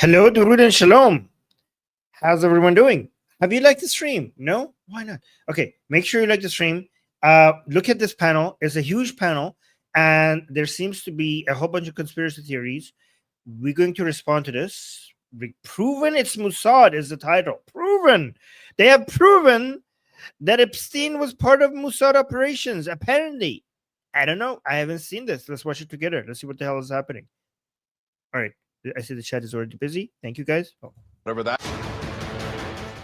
Hello, Durud and Shalom. How's everyone doing? Have you liked the stream? No? Why not? Okay, make sure you like the stream. Look at this panel. It's a huge panel, and there seems to be a whole bunch of conspiracy theories. We're going to respond to this. Proven it's Mossad is the title. Proven. They have proven that Epstein was part of Mossad operations, apparently. I don't know. I haven't seen this. Let's watch it together. Let's see what the hell is happening. All right. I see the chat is already busy. Thank you, guys. Oh. Whatever that.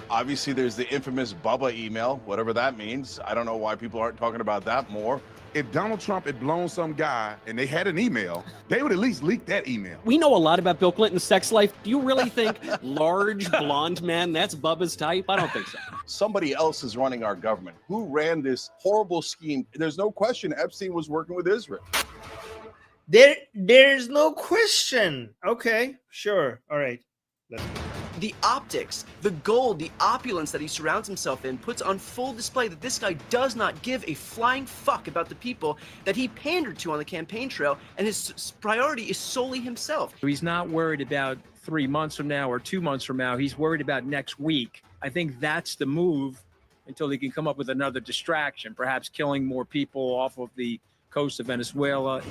Obviously, there's the infamous Bubba email, whatever that means. I don't know why people aren't talking about that more. If Donald Trump had blown some guy and they had an email, they would at least leak that email. We know a lot about Bill Clinton's sex life. Do you really think large blonde man, that's Bubba's type? I don't think so. Somebody else is running our government. Who ran this horrible scheme? There's no question Epstein was working with Israel. There's no question. Okay, sure. All right. The optics, the gold, the opulence that he surrounds himself in puts on full display that this guy does not give a flying fuck about the people that he pandered to on the campaign trail, and his priority is solely himself. He's not worried about 3 months from now or 2 months from now. He's worried about next week. I think that's the move until he can come up with another distraction, perhaps killing more people off of the coast of Venezuela.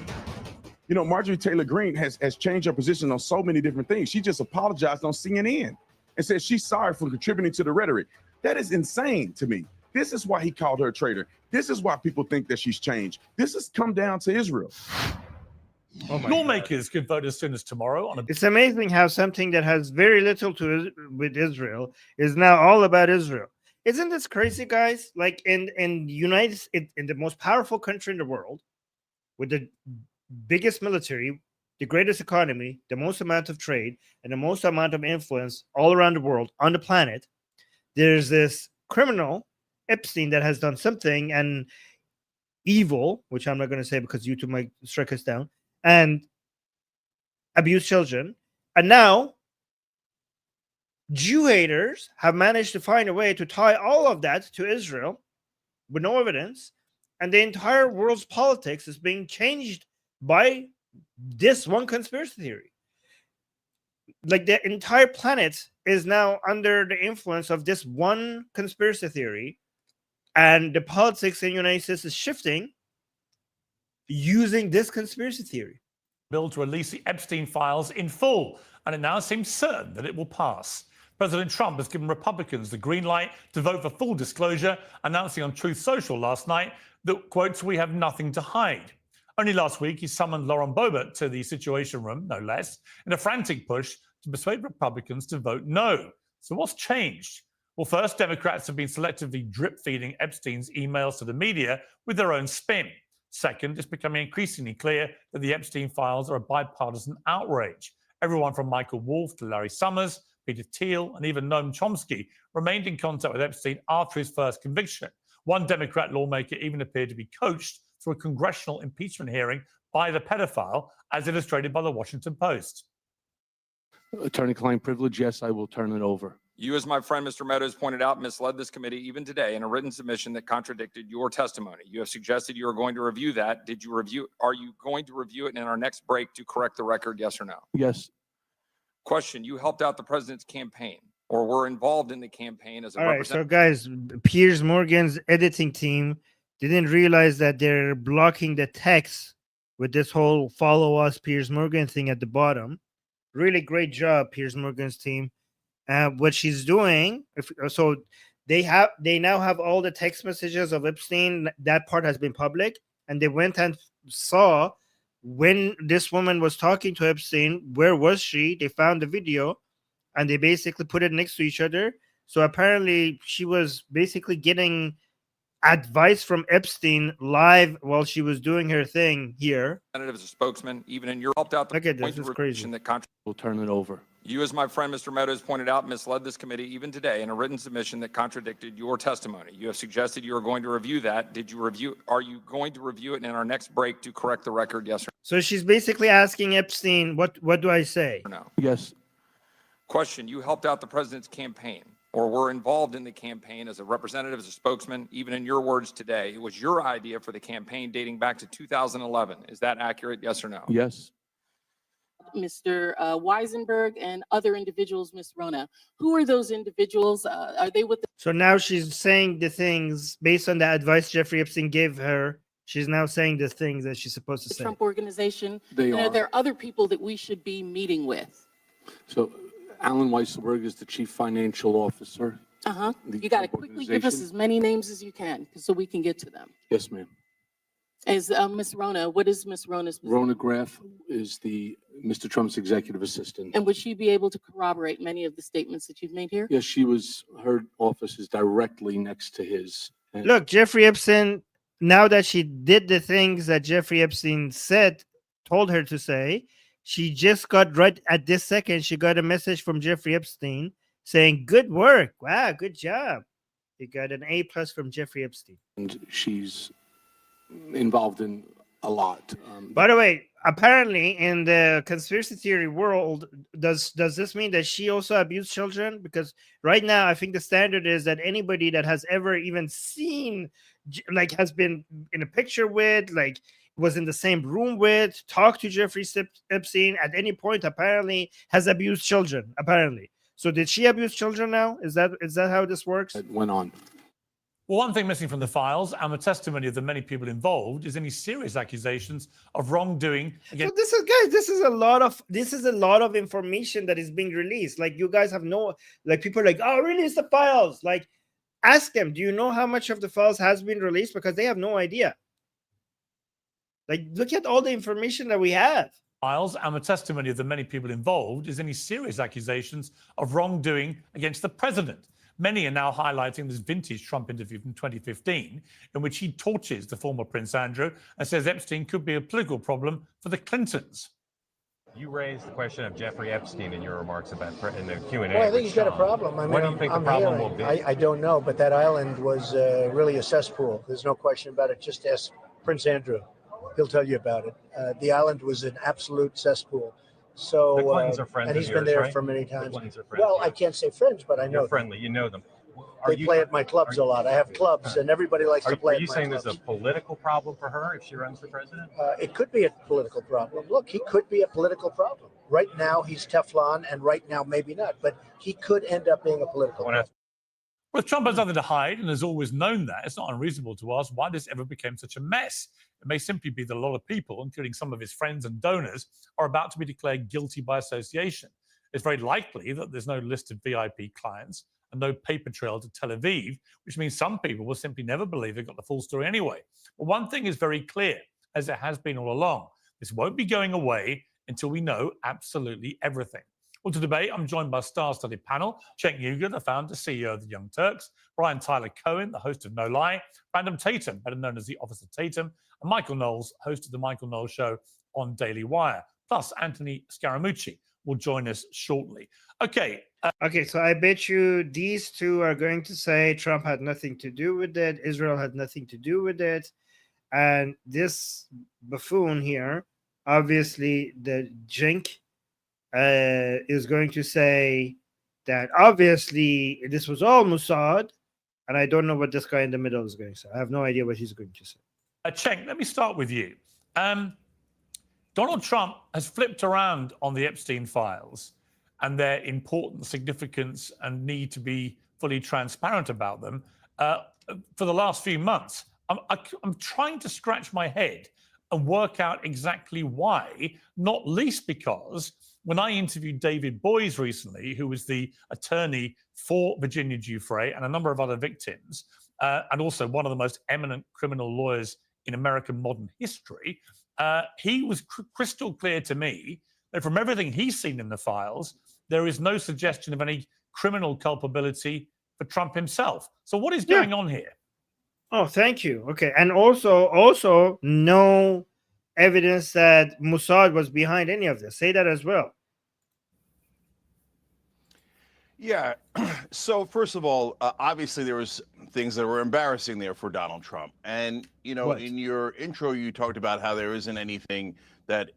You know, Marjorie Taylor Greene has changed her position on so many different things. She just apologized on CNN and said she's sorry for contributing to the rhetoric. That is insane to me. This is why he called her a traitor. This is why people think that she's changed. This has come down to Israel. Oh Lawmakers could vote as soon as tomorrow on a... It's amazing how something that has very little to with Israel is now all about Israel. Isn't this crazy, guys? Like in the most powerful country in the world, with the biggest military, the greatest economy, the most amount of trade, and the most amount of influence all around the world on the planet, there's this criminal, Epstein, that has done something and evil, which I'm not going to say because YouTube might strike us down, and abuse children. And now Jew haters have managed to find a way to tie all of that to Israel with no evidence, and the entire world's politics is being changed by this one conspiracy theory. Like the entire planet is now under the influence of this one conspiracy theory, and the politics in the United States is shifting using this conspiracy theory. Bill to release the Epstein files in full, and it now seems certain that it will pass. President Trump has given Republicans the green light to vote for full disclosure, announcing on Truth Social last night that, quotes, "we have nothing to hide." Only last week, he summoned Lauren Boebert to the Situation Room, no less, in a frantic push to persuade Republicans to vote no. So what's changed? Well, first, Democrats have been selectively drip-feeding Epstein's emails to the media with their own spin. Second, it's becoming increasingly clear that the Epstein files are a bipartisan outrage. Everyone from Michael Wolff to Larry Summers, Peter Thiel, and even Noam Chomsky remained in contact with Epstein after his first conviction. One Democrat lawmaker even appeared to be coached through a congressional impeachment hearing by the pedophile, as illustrated by the Washington Post. Attorney-client privilege, yes, I will turn it over. You, as my friend Mr. Meadows pointed out, misled this committee even today in a written submission that contradicted your testimony. You have suggested you are going to review that. Did you review? Are you going to review it in our next break to correct the record, yes or no? Yes. Question, you helped out the president's campaign or were involved in the campaign as a representative. So guys, Piers Morgan's editing team didn't realize that they're blocking the text with this whole follow us Piers Morgan thing at the bottom. Really great job, Piers Morgan's team. What she's doing, so they now have all the text messages of Epstein. That part has been public, and they went and saw when this woman was talking to Epstein. Where was she? They found the video, and they basically put it next to each other. So apparently, she was basically getting advice from Epstein live while she was doing her thing here. As a spokesman, even in your helped out the look at this, is crazy. We'll turn it over. You, as my friend Mr. Meadows pointed out, misled this committee even today in a written submission that contradicted your testimony. You have suggested you are going to review that. Did you review? Are you going to review it in our next break to correct the record? Yes or no? So she's basically asking Epstein, what do I say? Or no. Yes. Question, you helped out the president's campaign or were involved in the campaign as a representative, as a spokesman, even in your words today. It was your idea for the campaign dating back to 2011. Is that accurate? Yes or no? Yes. Mr. Weisenberg and other individuals, Ms. Rona. Who are those individuals? Are they with the So now she's saying the things based on the advice Jeffrey Epstein gave her. She's now saying the things that she's supposed to say. Trump organization? They and are. are there other people that we should be meeting with? So Alan Weisselberg is the chief financial officer. The You got to Trump quickly give us organization. as many names as you can so we can get to them. Yes, ma'am. As Ms. Rona, what is Ms. Rona's position? Rona Graff is Mr. Trump's executive assistant. And would she be able to corroborate many of the statements that you've made here? Yes, her office is directly next to his. And Look, Jeffrey Epstein, now that she did the things that Jeffrey Epstein told her to say, she just got right at this second, she got a message from Jeffrey Epstein saying, good work. Wow, good job. You got an A+ from Jeffrey Epstein. and she's involved in a lot. By the way, apparently in the conspiracy theory world, does this mean that she also abused children? Because right now, I think the standard is that anybody that has ever even seen, like has been in a picture with, like was in the same room with, talked to Jeffrey Epstein at any point, apparently has abused children, apparently. So did she abuse children now? Is that how this works? It went on. Well, one thing missing from the files and the testimony of the many people involved is any serious accusations of wrongdoing against. So this is, guys, this is a lot of information that is being released. Like, you guys have no, like, people are like, oh, release the files. Like, ask them, do you know how much of the files has been released? Because they have no idea. Like, look at all the information that we have. Files and the testimony of the many people involved is any serious accusations of wrongdoing against the president. Many are now highlighting this vintage Trump interview from 2015, in which he torches the former Prince Andrew and says Epstein could be a political problem for the Clintons. You raised the question of Jeffrey Epstein in your remarks about in the Q&A. Well, I think he's got a problem. I mean, what do you think the problem will be? I don't know, but that island was really a cesspool. There's no question about it. Just ask Prince Andrew. He'll tell you about it. The island was an absolute cesspool. So, the Clintons are friends and he's of been yours, there right? for many The times. Clintons are friends, Well, yeah. I can't say friends, but I know You're them. friendly. You know them. They play at my clubs a lot. I have clubs, and everybody likes to play Are at you my saying clubs. there's a political problem for her if she runs for president? It could be a political problem. Look, he could be a political problem. Right now, he's Teflon, and right now, maybe not. But he could end up being a political problem. Well, if Trump has nothing to hide and has always known that, it's not unreasonable to ask why this ever became such a mess. It may simply be that a lot of people, including some of his friends and donors, are about to be declared guilty by association. It's very likely that there's no list of VIP clients and no paper trail to Tel Aviv, which means some people will simply never believe they got the full story anyway. But one thing is very clear, as it has been all along, this won't be going away until we know absolutely everything. Well, to debate, I'm joined by a star-studded panel. Cenk Uygur, the founder, CEO of the Young Turks, Brian Tyler Cohen, the host of No Lie, Random Tatum, better known as the Officer Tatum, and Michael Knowles, host of the Michael Knowles Show on Daily Wire. Plus, Anthony Scaramucci will join us shortly. Okay. Okay, so I bet you these two are going to say Trump had nothing to do with it, Israel had nothing to do with it, and this buffoon here, obviously the jink, is going to say that obviously this was all Mossad, and I don't know what this guy in the middle is going to say. I have no idea what he's going to say. Cenk, let me start with you. Donald Trump has flipped around on the Epstein files and their importance, significance, and need to be fully transparent about them for the last few months. I'm trying to scratch my head and work out exactly why, not least because when I interviewed David Boies recently, who was the attorney for Virginia Giuffre and a number of other victims, and also one of the most eminent criminal lawyers in American modern history, he was crystal clear to me that from everything he's seen in the files, there is no suggestion of any criminal culpability for Trump himself. So what is going on here? Oh, thank you. Okay, and also no evidence that Mossad was behind any of this. Say that as well. Yeah. So first of all, obviously there was things that were embarrassing there for Donald Trump. And, you know, What? in your intro, you talked about how there isn't anything that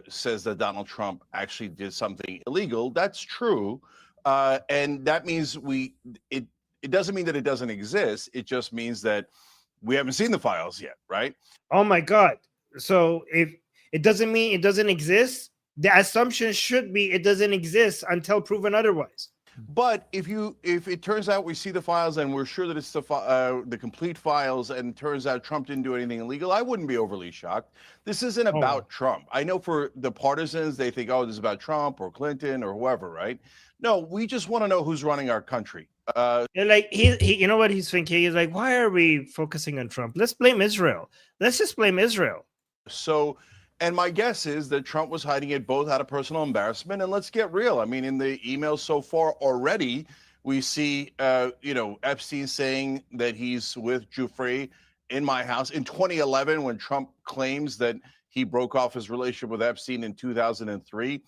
says that Donald Trump actually did something illegal. That's true. And that means it doesn't mean that it doesn't exist. It just means that we haven't seen the files yet, right? Oh my God. So if it doesn't mean it doesn't exist, The assumption should be it doesn't exist until proven otherwise. But if it turns out we see the files and we're sure that it's the complete files, and turns out Trump didn't do anything illegal, I wouldn't be overly shocked. This isn't about Trump. I know for the partisans, they think, oh, this is about Trump or Clinton or whoever, right? No, we just want to know who's running our country. Like he, you know what he's thinking? He's like, why are we focusing on Trump? Let's blame Israel. Let's just blame Israel. So, and my guess is that Trump was hiding it both out of personal embarrassment, and let's get real. I mean, in the emails so far already, we see, Epstein saying that he's with Giuffre in my house in 2011, when Trump claims that he broke off his relationship with Epstein in 2003.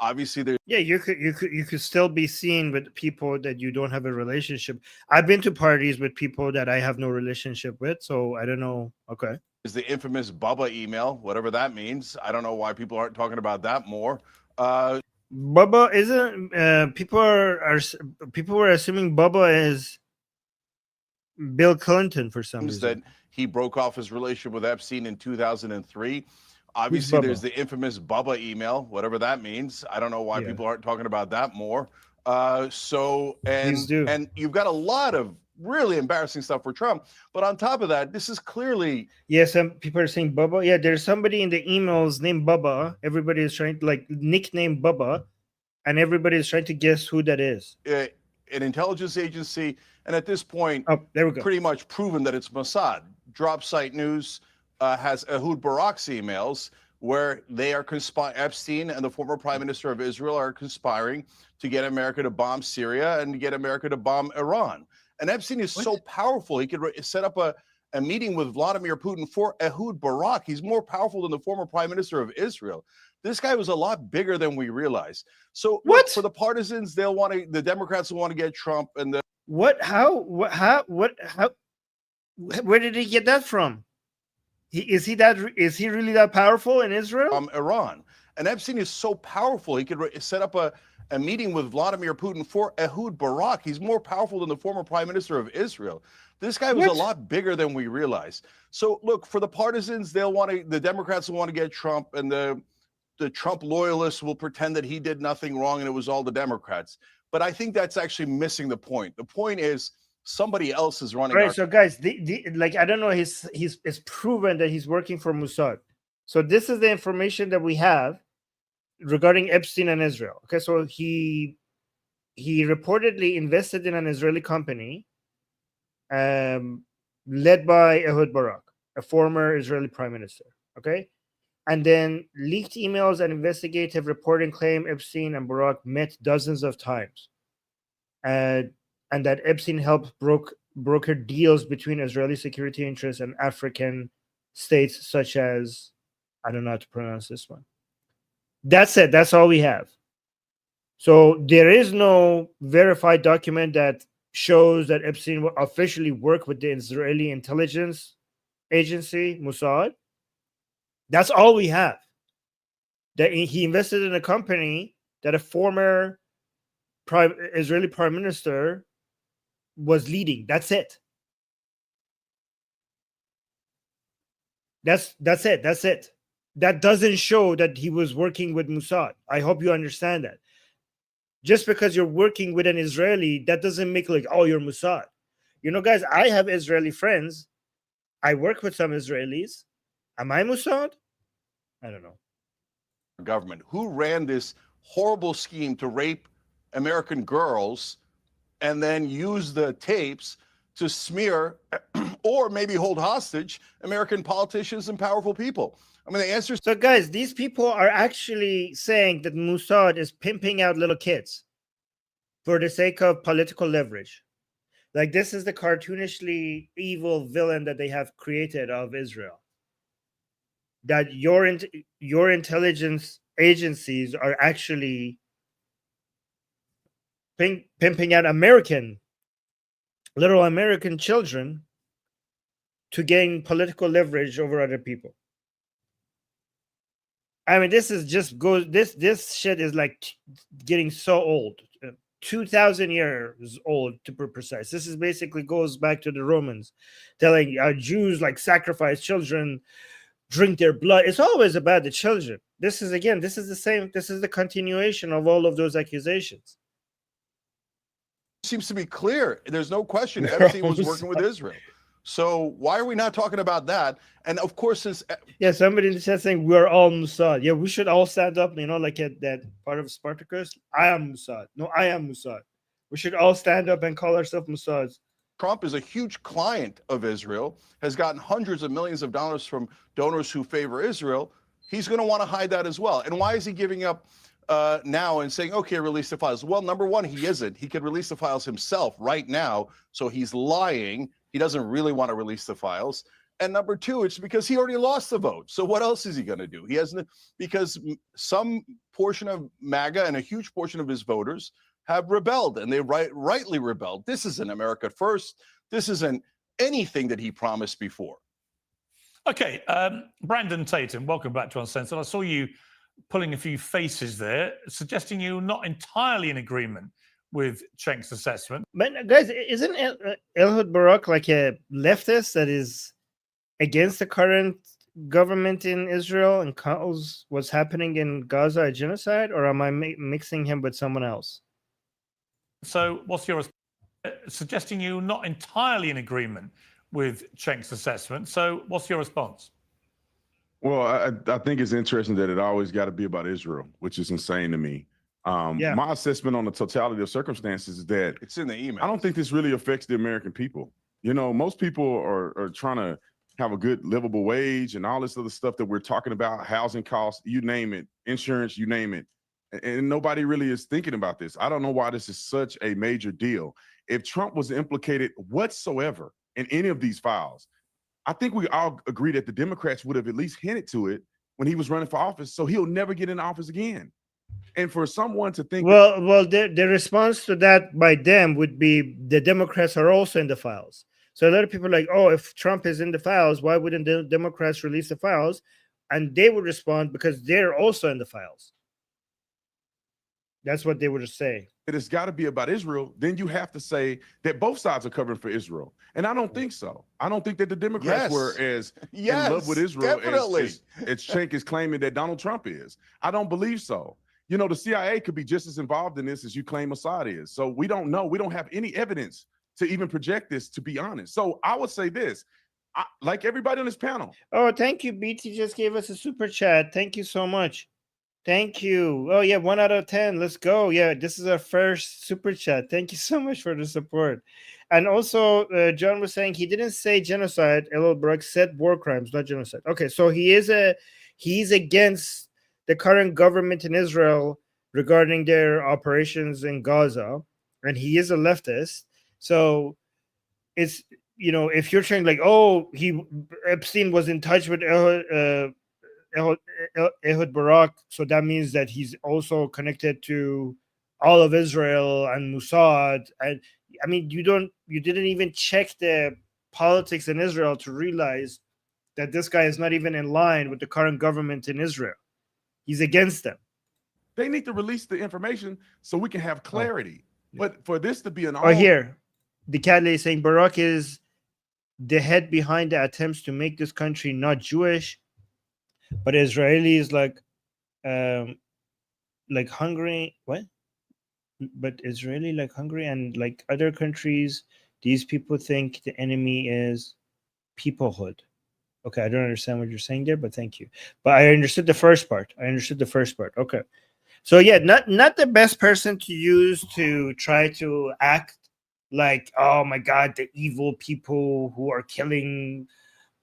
Obviously, there's you could still be seen with people that you don't have a relationship. I've been to parties with people that I have no relationship with, so I don't know. Okay. Is the infamous Bubba email, whatever that means. I don't know why people aren't talking about that more. Bubba isn't. People were assuming Bubba is Bill Clinton for some reason. That he broke off his relationship with Epstein in 2003. Obviously, there's the infamous Bubba email, whatever that means. I don't know why people aren't talking about that more. And you've got a lot of really embarrassing stuff for Trump. But on top of that, this is clearly... Yeah, some people are saying Bubba. Yeah, there's somebody in the emails named Bubba. Everybody is trying to, like, nickname Bubba, and everybody is trying to guess who that is. An intelligence agency, and at this point, there we go, pretty much proven that it's Mossad. Drop Site News has Ehud Barak's emails, where they are Epstein and the former Prime Minister of Israel are conspiring to get America to bomb Syria and to get America to bomb Iran. And Epstein is so powerful, he could set up a meeting with Vladimir Putin for Ehud Barak. He's more powerful than the former Prime Minister of Israel. This guy was a lot bigger than we realize. So look, for the partisans, the Democrats will want to get Trump, and where did he get that from? Is he really that powerful in Israel? Iran. And Epstein is so powerful, he could set up a meeting with Vladimir Putin for Ehud Barak. He's more powerful than the former Prime Minister of Israel. This guy was a lot bigger than we realize. So look, for the partisans, the Democrats will want to get Trump, and the Trump loyalists will pretend that he did nothing wrong and it was all the Democrats. But I think that's actually missing the point. The point is somebody else is running. Right. So guys, I don't know, it's proven that he's working for Mossad. So this is the information that we have regarding Epstein and Israel. Okay, so he reportedly invested in an Israeli company led by Ehud Barak, a former Israeli prime minister. Okay, and then leaked emails and investigative reporting claim Epstein and Barak met dozens of times, and that Epstein helped broker deals between Israeli security interests and African states such as, I don't know how to pronounce this one. That's it. That's all we have. So there is no verified document that shows that Epstein officially worked with the Israeli intelligence agency, Mossad. That's all we have. That he invested in a company that a former Israeli prime minister was leading. That's it. That's it. That's it. That doesn't show that he was working with Mossad. I hope you understand that. Just because you're working with an Israeli, that doesn't make like, oh, you're Mossad. You know, guys, I have Israeli friends. I work with some Israelis. Am I Mossad? I don't know. Government who ran this horrible scheme to rape American girls and then use the tapes to smear or maybe hold hostage American politicians and powerful people. I mean, the answer. So, guys, these people are actually saying that Mossad is pimping out little kids for the sake of political leverage. Like, this is the cartoonishly evil villain that they have created of Israel. That your intelligence agencies are actually pimping out little American children to gain political leverage over other people. I mean, this shit is like getting so old, 2,000 years old to be precise. This is basically goes back to the Romans telling Jews like sacrifice children drink their blood. It's always about the children. This is the same. This is the continuation of all of those accusations. Seems to be clear. There's no question Epstein was working with Israel. So why are we not talking about that? And of course, since somebody in the chat saying we're all Mossad. Yeah, we should all stand up. Like at that part of Spartacus. I am Mossad. No, I am Mossad. We should all stand up and call ourselves Mossads. Trump is a huge client of Israel, has gotten hundreds of millions of dollars from donors who favor Israel. He's going to want to hide that as well. And why is he giving up now and saying, okay, release the files? Well, number one, he isn't. He could release the files himself right now. So he's lying. He doesn't really want to release the files. And number two, it's because he already lost the vote. So what else is he going to do? He hasn't, because some portion of MAGA and a huge portion of his voters have rebelled, and they rightly rebelled. This isn't America first. This isn't anything that he promised before. Okay, Brandon Tatum, welcome back to Uncensored. I saw you pulling a few faces there, suggesting you're not entirely in agreement with Cenk's assessment. But guys, isn't Ehud Barak like a leftist that is against the current government in Israel and calls what's happening in Gaza a genocide, or am I mixing him with someone else? So what's your suggesting you're not entirely in agreement with Cenk's assessment? So what's your response? Well, I think it's interesting that it always got to be about Israel, which is insane to me. My assessment on the totality of circumstances is that it's in the email. I don't think this really affects the American people. Most people are trying to have a good livable wage and all this other stuff that we're talking about, housing costs, you name it, insurance, you name it. And nobody really is thinking about this. I don't know why this is such a major deal. If Trump was implicated whatsoever in any of these files, I think we all agree that the Democrats would have at least hinted to it when he was running for office, so he'll never get in office again. And for someone to think, the response to that by them would be the Democrats are also in the files. So a lot of people are like, oh, if Trump is in the files, why wouldn't the Democrats release the files? And they would respond because they're also in the files. That's what they would say. It has got to be about Israel. Then you have to say that both sides are covering for Israel. And I don't think so. I don't think that the Democrats were as in love with Israel as Cenk is claiming that Donald Trump is. I don't believe so. The CIA could be just as involved in this as you claim Mossad is. So we don't know. We don't have any evidence to even project this, to be honest. So I would say this, like everybody on this panel. Oh, thank you. BT just gave us a super chat. Thank you so much. Thank you. Oh, yeah, 1 out of 10. Let's go. Yeah, this is our first super chat. Thank you so much for the support. And also, John was saying he didn't say genocide. Ehud Barak said war crimes, not genocide. Okay, so he's against the current government in Israel regarding their operations in Gaza, and he is a leftist. So it's, if you're saying like, oh, Epstein was in touch with Ehud Barak, so that means that he's also connected to all of Israel and Mossad. And I mean, you didn't even check the politics in Israel to realize that this guy is not even in line with the current government in Israel. He's against them. They need to release the information so we can have clarity. But for this to be an here, the cat lady saying Barak is the head behind the attempts to make this country not Jewish, but Israelis like Hungary. What? But Israeli like Hungary and like other countries, these people think the enemy is peoplehood. Okay, I don't understand what you're saying there, but thank you. But I understood the first part. Okay. So yeah, not the best person to use to try to act like, oh my God, the evil people who are killing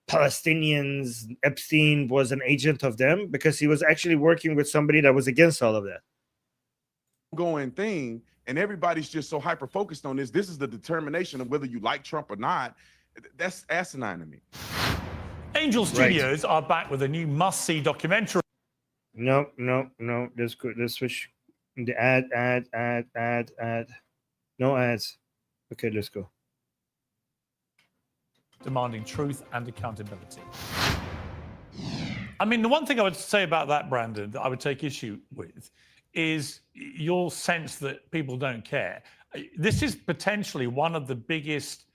Palestinians. Epstein was an agent of them because he was actually working with somebody that was against all of that. Going thing, and everybody's just so hyper focused on this. This is the determination of whether you like Trump or not. That's asinine to me. Angel Studios are back with a new must-see documentary. No. Let's go. Let's switch the ad. No ads. Okay, let's go. Demanding truth and accountability. I mean, the one thing I would say about that, Brandon, that I would take issue with is your sense that people don't care. This is potentially one of the biggest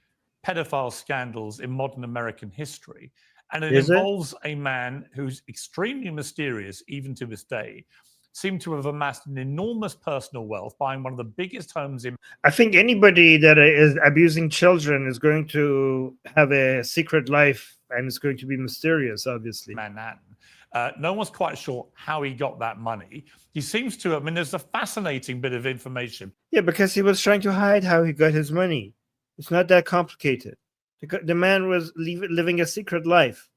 pedophile scandals in modern American history. And it Is it? involves a man who's extremely mysterious, even to this day, seemed to have amassed an enormous personal wealth, buying one of the biggest homes in I think anybody that is abusing children is going to have a secret life and it's going to be mysterious, obviously. Manhattan. No one's quite sure how he got that money. He seems to, I mean, there's a fascinating bit of information. Yeah, because he was trying to hide how he got his money. It's not that complicated. The man was living a secret life.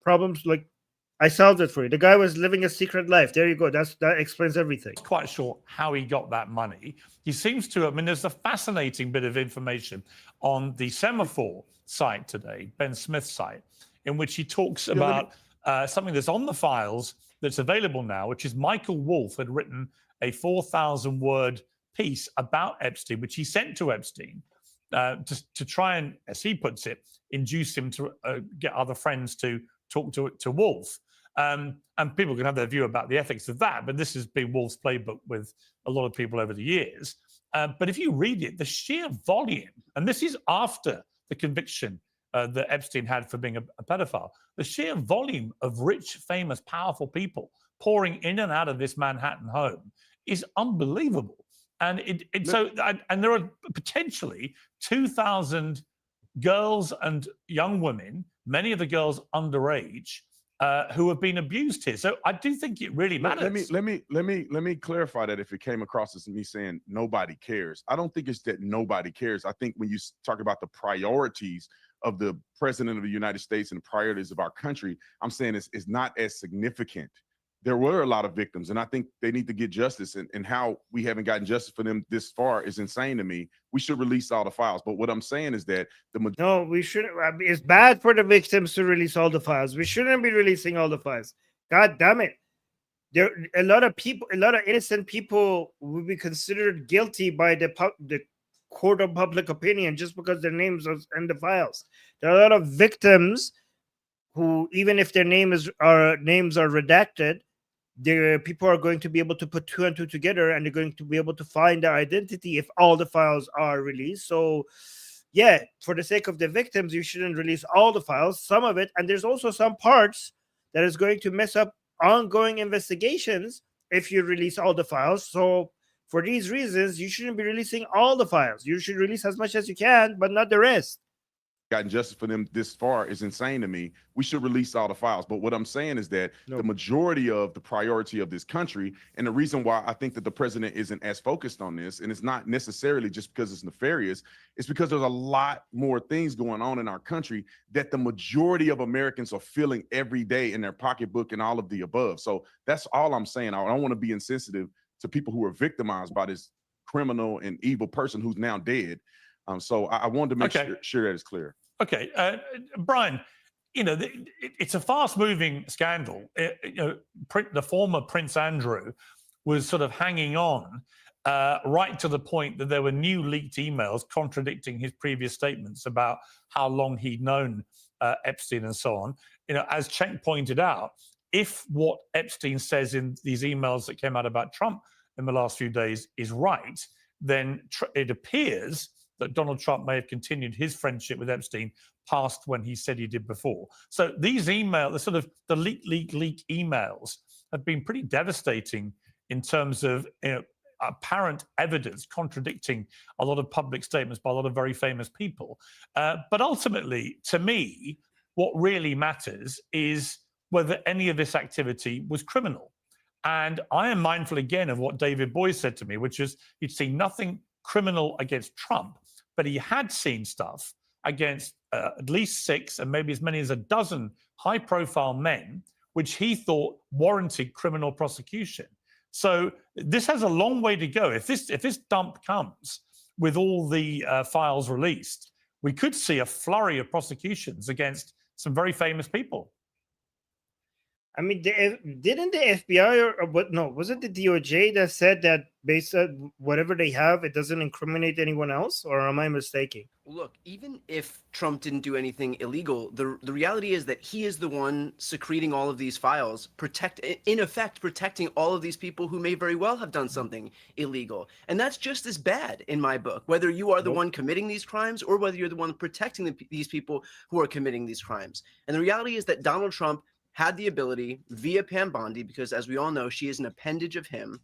Problems like, I solved it for you. The guy was living a secret life. There you go. That explains everything. Quite sure how he got that money. He seems to, I mean, there's a fascinating bit of information on the Semaphore site today, Ben Smith's site, in which he talks about something that's on the files that's available now, which is Michael Wolff had written a 4,000-word piece about Epstein, which he sent to Epstein to try and, as he puts it, induce him to get other friends to talk to Wolff. And people can have their view about the ethics of that, but this has been Wolff's playbook with a lot of people over the years. But if you read it, the sheer volume, and this is after the conviction that Epstein had for being a pedophile, the sheer volume of rich, famous, powerful people pouring in and out of this Manhattan home is unbelievable. And and there are potentially 2,000 girls and young women, many of the girls underage, who have been abused here. So I do think it really matters. Let me clarify that if it came across as me saying nobody cares. I don't think it's that nobody cares. I think when you talk about the priorities of the president of the United States and the priorities of our country, I'm saying it's not as significant. There were a lot of victims, and I think they need to get justice. And how we haven't gotten justice for them this far is insane to me. We should release all the files. But what I'm saying is that no, we shouldn't. It's bad for the victims to release all the files. We shouldn't be releasing all the files. God damn it! There, a lot of people, a lot of innocent people will be considered guilty by the court of public opinion just because their names are in the files. There are a lot of victims who, even if their names are redacted, people are going to be able to put 2 and 2 together, and they're going to be able to find their identity if all the files are released. So, yeah, for the sake of the victims, you shouldn't release all the files, some of it. And there's also some parts that is going to mess up ongoing investigations if you release all the files. So, for these reasons, you shouldn't be releasing all the files. You should release as much as you can, but not the rest. Gotten justice for them this far is insane to me. We should release all the files. But what I'm saying is that the majority of the priority of this country, and the reason why I think that the president isn't as focused on this, and it's not necessarily just because it's nefarious, it's because there's a lot more things going on in our country that the majority of Americans are feeling every day in their pocketbook and all of the above. So that's all I'm saying. I don't want to be insensitive to people who are victimized by this criminal and evil person who's now dead. So I wanted to make sure that it's clear. Okay, Brian, it's a fast-moving scandal. The former Prince Andrew was sort of hanging on right to the point that there were new leaked emails contradicting his previous statements about how long he'd known Epstein and so on. As Cenk pointed out, if what Epstein says in these emails that came out about Trump in the last few days is right, then it appears that Donald Trump may have continued his friendship with Epstein past when he said he did before. So these emails, the leak emails have been pretty devastating in terms of apparent evidence contradicting a lot of public statements by a lot of very famous people. But ultimately, to me, what really matters is whether any of this activity was criminal. And I am mindful again of what David Boies said to me, which is he'd seen nothing criminal against Trump, but he had seen stuff against at least 6 and maybe as many as a dozen high-profile men, which he thought warranted criminal prosecution. So this has a long way to go. If this dump comes with all the files released, we could see a flurry of prosecutions against some very famous people. I mean, didn't the FBI or what? No, was it the DOJ that said that based on whatever they have, it doesn't incriminate anyone else? Or am I mistaken? Look, even if Trump didn't do anything illegal, the reality is that he is the one secreting all of these files, in effect protecting all of these people who may very well have done something illegal. And that's just as bad in my book, whether you are the one committing these crimes or whether you're the one protecting these people who are committing these crimes. And the reality is that Donald Trump had the ability via Pam Bondi, because as we all know, she is an appendage of him,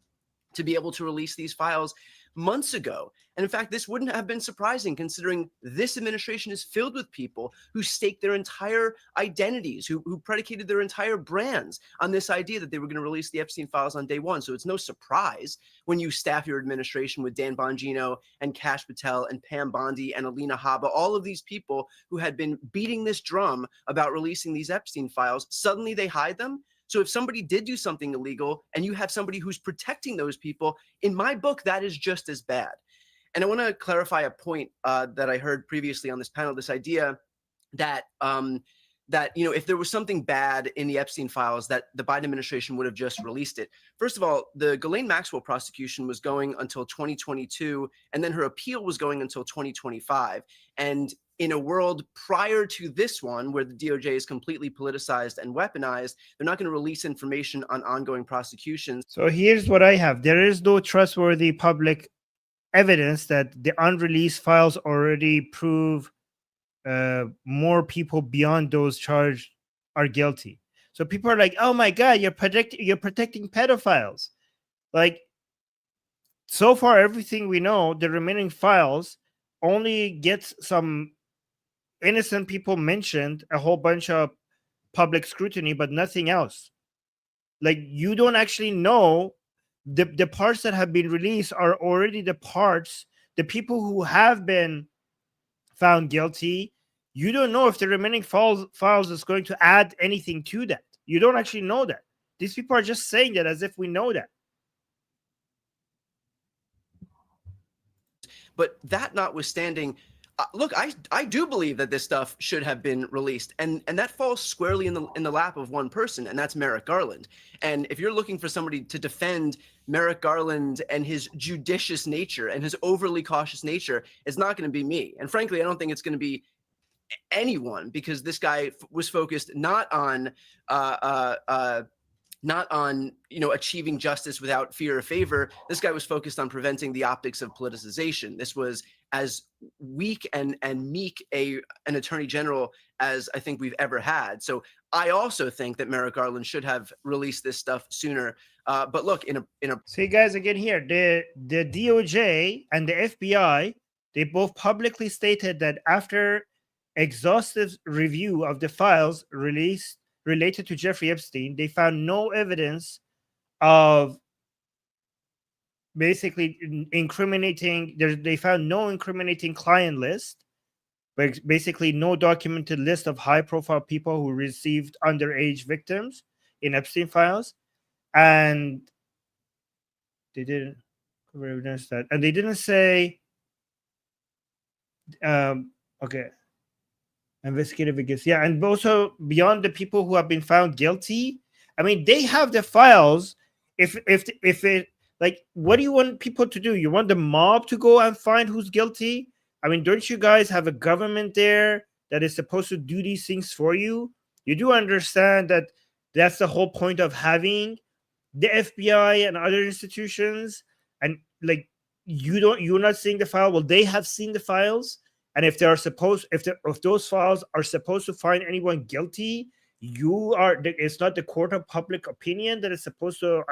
to be able to release these files months ago. And in fact, this wouldn't have been surprising considering this administration is filled with people who staked their entire identities, who predicated their entire brands on this idea that they were going to release the Epstein files on day one. So it's no surprise when you staff your administration with Dan Bongino and Kash Patel and Pam Bondi and Alina Habba, all of these people who had been beating this drum about releasing these Epstein files, suddenly they hide them. So if somebody did do something illegal and you have somebody who's protecting those people, in my book, that is just as bad. And I want to clarify a point that I heard previously on this panel, this idea that if there was something bad in the Epstein files, that the Biden administration would have just released it. First of all, the Ghislaine Maxwell prosecution was going until 2022, and then her appeal was going until 2025. And in a world prior to this one, where the DOJ is completely politicized and weaponized, they're not going to release information on ongoing prosecutions. So here's what I have. There is no trustworthy public evidence that the unreleased files already prove more people beyond those charged are guilty. So people are like, oh my God, you're protecting pedophiles. Like, so far, everything we know, the remaining files only gets some innocent people mentioned, a whole bunch of public scrutiny, but nothing else. Like, you don't actually know the parts that have been released are already the parts, the people who have been found guilty. You don't know if the remaining files is going to add anything to that. You don't actually know that. These people are just saying that as if we know that. But that notwithstanding, look, I do believe that this stuff should have been released, and that falls squarely in the lap of one person, and that's Merrick Garland. And if you're looking for somebody to defend Merrick Garland and his judicious nature and his overly cautious nature, it's not going to be me. And frankly, I don't think it's going to be anyone, because this guy was focused not on achieving justice without fear or favor. This guy was focused on preventing the optics of politicization. This was as weak and meek an attorney general as I think we've ever had. So I also think that Merrick Garland should have released this stuff sooner. But look, in a see, guys, again here, the DOJ and the FBI, they both publicly stated that after exhaustive review of the files released related to Jeffrey Epstein, they found no evidence of basically incriminating. They found no incriminating client list, but basically no documented list of high-profile people who received underage victims in Epstein files, and they didn't cover evidence that, and they didn't say, okay. Investigative against, yeah, and also beyond the people who have been found guilty. I mean, they have the files. If it, like, what do you want people to do? You want the mob to go and find who's guilty? I mean, don't you guys have a government there that is supposed to do these things for you? You do understand that that's the whole point of having the FBI and other institutions. And like, you're not seeing the file. Well, they have seen the files. And if if those files are supposed to find anyone guilty, it's not the court of public opinion that is supposed to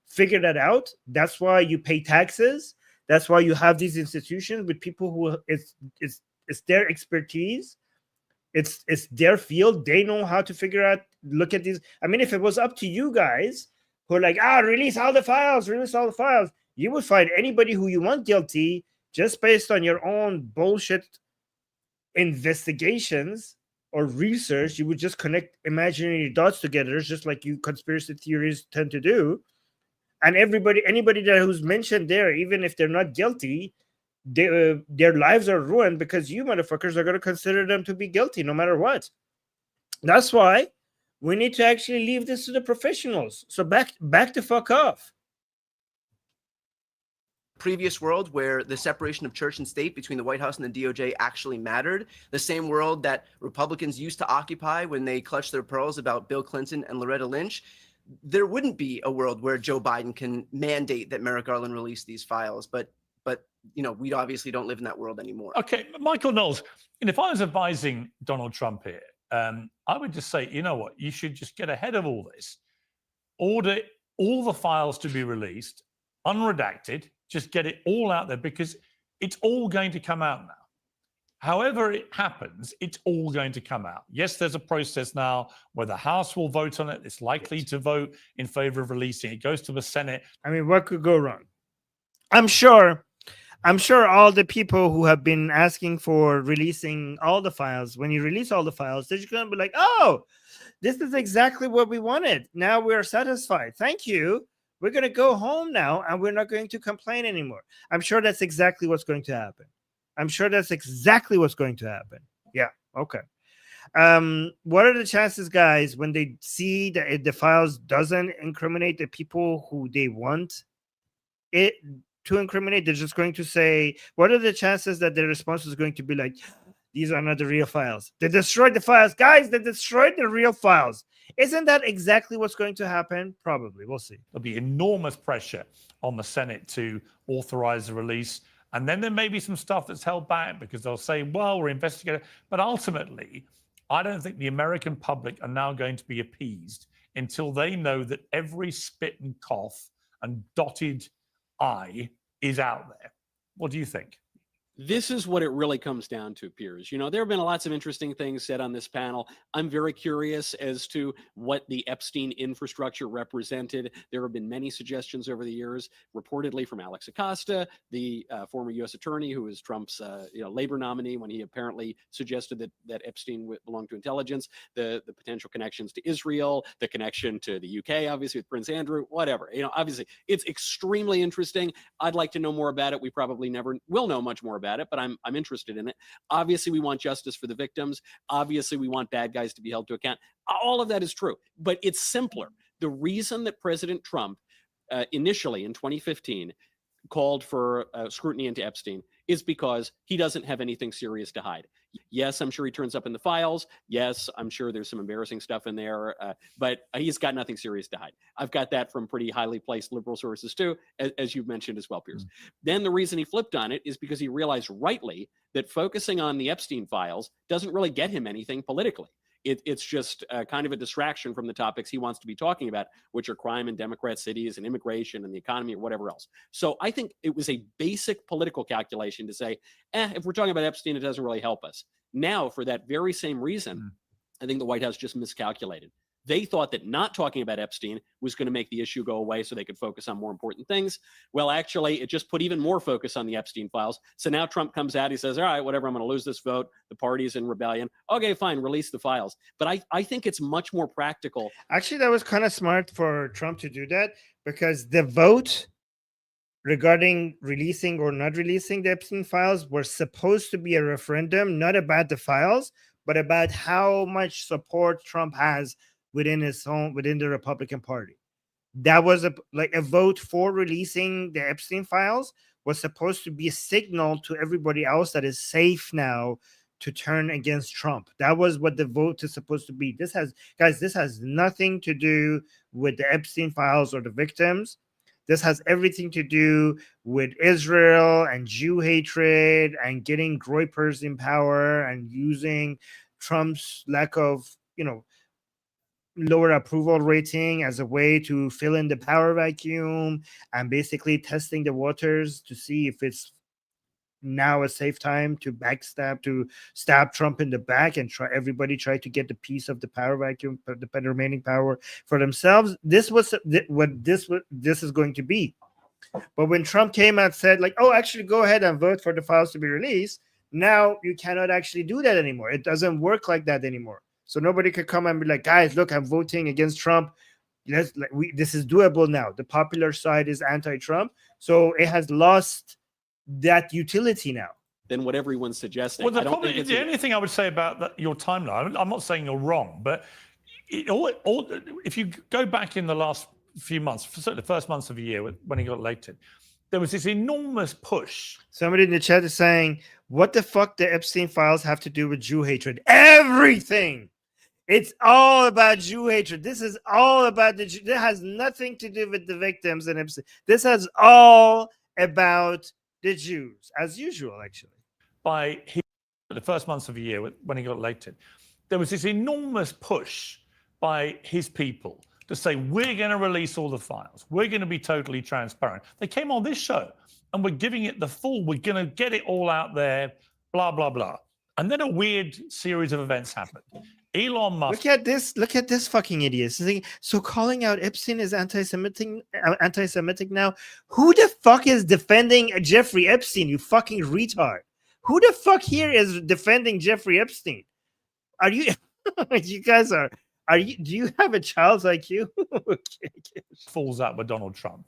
figure that out. That's why you pay taxes. That's why you have these institutions with people who it's their expertise. It's their field. They know how to figure out, look at these. I mean, if it was up to you guys who are like, release all the files, you would find anybody who you want guilty just based on your own bullshit investigations or research. You would just connect imaginary dots together, just like you conspiracy theories tend to do. And anybody that who's mentioned there, even if they're not guilty, their lives are ruined because you motherfuckers are going to consider them to be guilty no matter what. That's why We need to actually leave this to the professionals. So back the fuck off. Previous world where the separation of church and state between the White House and the DOJ actually mattered, the same world that Republicans used to occupy when they clutched their pearls about Bill Clinton and Loretta Lynch, there wouldn't be a world where Joe Biden can mandate that Merrick Garland release these files. But we obviously don't live in that world anymore. Okay, Michael Knowles, and if I was advising Donald Trump here, I would just say, you know what, you should just get ahead of all this, order all the files to be released, unredacted, just get it all out there, because it's all going to come out now. However it happens, it's all going to come out. Yes, there's a process now where the House will vote on it. It's likely to vote in favor of releasing. It goes to the Senate. I mean, what could go wrong? I'm sure all the people who have been asking for releasing all the files, when you release all the files, they're just going to be like, oh, this is exactly what we wanted. Now we're satisfied. Thank you. We're going to go home now, and we're not going to complain anymore. I'm sure that's exactly what's going to happen. Yeah, okay. What are the chances, guys, when they see that the files doesn't incriminate the people who they want it to incriminate? They're just going to say, what are the chances that their response is going to be like, these are not the real files? They destroyed the files. Guys, they destroyed the real files. Isn't that exactly what's going to happen? Probably. We'll see. There'll be enormous pressure on the Senate to authorize the release. And then there may be some stuff that's held back because they'll say, well, we're investigating. But ultimately, I don't think the American public are now going to be appeased until they know that every spit and cough and dotted I is out there. What do you think? This is what it really comes down to, Piers. You know, there have been lots of interesting things said on this panel. I'm very curious as to what the Epstein infrastructure represented. There have been many suggestions over the years, reportedly from Alex Acosta, the former U.S. attorney who was Trump's labor nominee when he apparently suggested that Epstein belonged to intelligence, the potential connections to Israel, the connection to the UK, obviously with Prince Andrew, whatever. You know, obviously, it's extremely interesting. I'd like to know more about it. We probably never will know much more about it, but I'm interested in it. Obviously, we want justice for the victims. Obviously, we want bad guys to be held to account. All of that is true, but it's simpler. The reason that President Trump initially in 2015 called for scrutiny into Epstein is because he doesn't have anything serious to hide. Yes, I'm sure he turns up in the files. Yes, I'm sure there's some embarrassing stuff in there, but he's got nothing serious to hide. I've got that from pretty highly placed liberal sources too, as you've mentioned as well, Piers. Then the reason he flipped on it is because he realized rightly that focusing on the Epstein files doesn't really get him anything politically. It's just kind of a distraction from the topics he wants to be talking about, which are crime in Democrat cities and immigration and the economy or whatever else. So I think it was a basic political calculation to say, if we're talking about Epstein, it doesn't really help us. Now, for that very same reason, I think the White House just miscalculated. They thought that not talking about Epstein was going to make the issue go away so they could focus on more important things. Well, actually, it just put even more focus on the Epstein files. So now Trump comes out, he says, all right, whatever, I'm going to lose this vote. The party's in rebellion. Okay, fine, release the files. But I think it's much more practical. Actually, that was kind of smart for Trump to do that, because the vote regarding releasing or not releasing the Epstein files were supposed to be a referendum, not about the files, but about how much support Trump has within the Republican Party. That was a vote for releasing the Epstein files was supposed to be a signal to everybody else that is safe now to turn against Trump. That was what the vote is supposed to be. This has nothing to do with the Epstein files or the victims. This has everything to do with Israel and Jew hatred and getting groypers in power and using Trump's lack of, lower approval rating as a way to fill in the power vacuum and basically testing the waters to see if it's now a safe time to stab Trump in the back and everybody try to get the piece of the power vacuum, the remaining power for themselves. This was what this is going to be. But when Trump came out and said, oh, actually go ahead and vote for the files to be released, now you cannot actually do that anymore. It doesn't work like that anymore. So nobody could come and be like, guys, look, I'm voting against Trump. This is doable now. The popular side is anti-Trump. So it has lost that utility now. Than what everyone's suggesting. Well, the only thing I would say about your timeline, I'm not saying you're wrong, but if you go back in the last few months, certainly the first months of the year when he got elected, there was this enormous push. Somebody in the chat is saying, what the fuck the Epstein files have to do with Jew hatred? Everything. It's all about Jew hatred. This is all about the Jew. It has nothing to do with the victims and Epstein. This is all about the Jews, as usual, actually. By the first months of the year when he got elected, there was this enormous push by his people to say, we're going to release all the files. We're going to be totally transparent. They came on this show and we're giving it the full, we're going to get it all out there, blah, blah, blah. And then a weird series of events happened. Elon Musk. Look at this fucking idiot. So calling out Epstein is anti-Semitic now? Who the fuck is defending Jeffrey Epstein, you fucking retard? Who the fuck here is defending Jeffrey Epstein? Are you, you guys are you, do you have a child's IQ? Okay. Falls out with Donald Trump.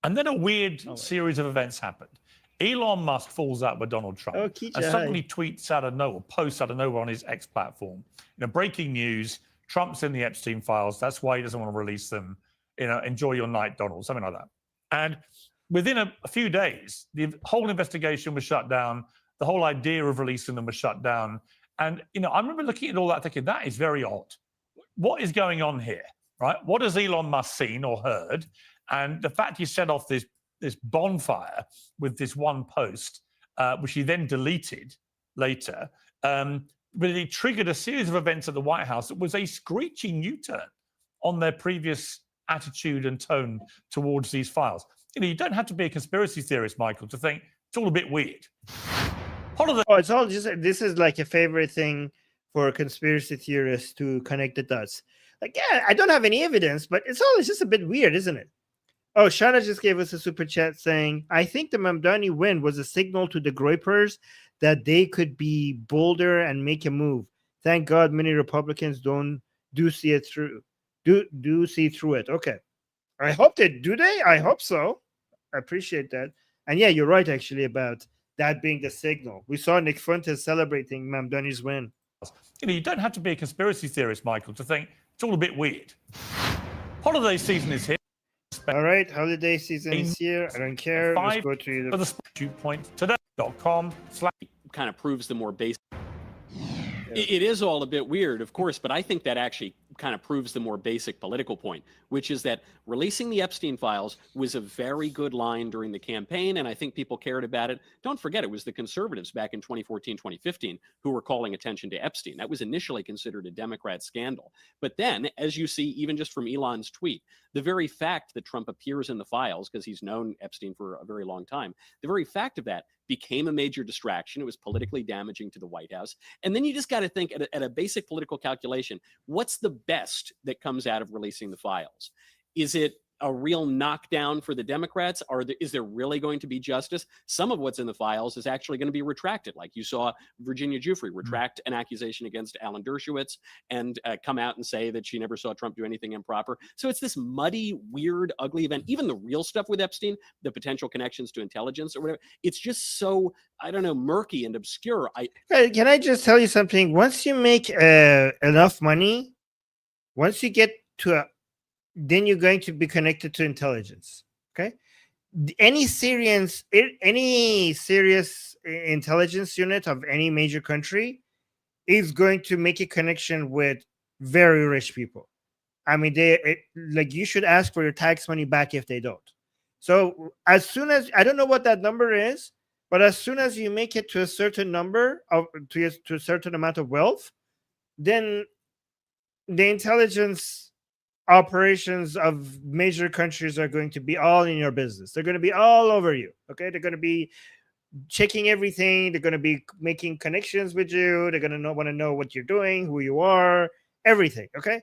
And then a weird series of events happened. Elon Musk falls out with Donald Trump and suddenly tweets out of nowhere, posts out of nowhere on his X platform. Breaking news, Trump's in the Epstein files. That's why he doesn't want to release them. Enjoy your night, Donald, something like that. And within a few days, the whole investigation was shut down. The whole idea of releasing them was shut down. And, I remember looking at all that thinking, that is very odd. What is going on here, right? What has Elon Musk seen or heard? And the fact he set off this bonfire with this one post, which he then deleted later, but it triggered a series of events at the White House that was a screeching U-turn on their previous attitude and tone towards these files. You don't have to be a conspiracy theorist, Michael, to think it's all a bit weird. It's all just, this is like a favorite thing for conspiracy theorists to connect the dots. Like, yeah, I don't have any evidence, but it's just a bit weird, isn't it? Oh, Shana just gave us a super chat saying, I think the Mamdani win was a signal to the groypers that they could be bolder and make a move. Thank God many Republicans do see it through. Do see through it. Okay. I hope they do. I hope so. I appreciate that. And yeah, you're right actually about that being the signal. We saw Nick Fuentes celebrating Mamdani's win. You don't have to be a conspiracy theorist, Michael, to think it's all a bit weird. Holiday season is here. All right, holiday season is here. I don't care. Let's go to the today.com/ kind of proves the more basic. It is all a bit weird, of course, but I think that actually kind of proves the more basic political point, which is that releasing the Epstein files was a very good line during the campaign, and I think people cared about it. Don't forget, it was the conservatives back in 2014, 2015 who were calling attention to Epstein. That was initially considered a Democrat scandal. But then, as you see, even just from Elon's tweet, the very fact that Trump appears in the files, because he's known Epstein for a very long time, the very fact of that became a major distraction. It was politically damaging to the White House. And then you just got to think at a basic political calculation, what's the best that comes out of releasing the files? Is it a real knockdown for the Democrats? Is there really going to be justice? Some of what's in the files is actually going to be retracted. Like you saw Virginia Giuffre retract an accusation against Alan Dershowitz and come out and say that she never saw Trump do anything improper. So it's this muddy, weird, ugly event. Even the real stuff with Epstein, the potential connections to intelligence or whatever, it's just so, I don't know, murky and obscure. Can I just tell you something? Once you make enough money, once you get to then you're going to be connected to intelligence. Okay, any serious intelligence unit of any major country is going to make a connection with very rich people. I mean, like you should ask for your tax money back if they don't. So as soon as, I don't know what that number is, but as soon as you make it to a certain number to a certain amount of wealth, then the intelligence operations of major countries are going to be all in your business. They're going to be all over you. Okay, they're going to be checking everything. They're going to be making connections with you. They're going to want to know what you're doing, who you are, everything. Okay,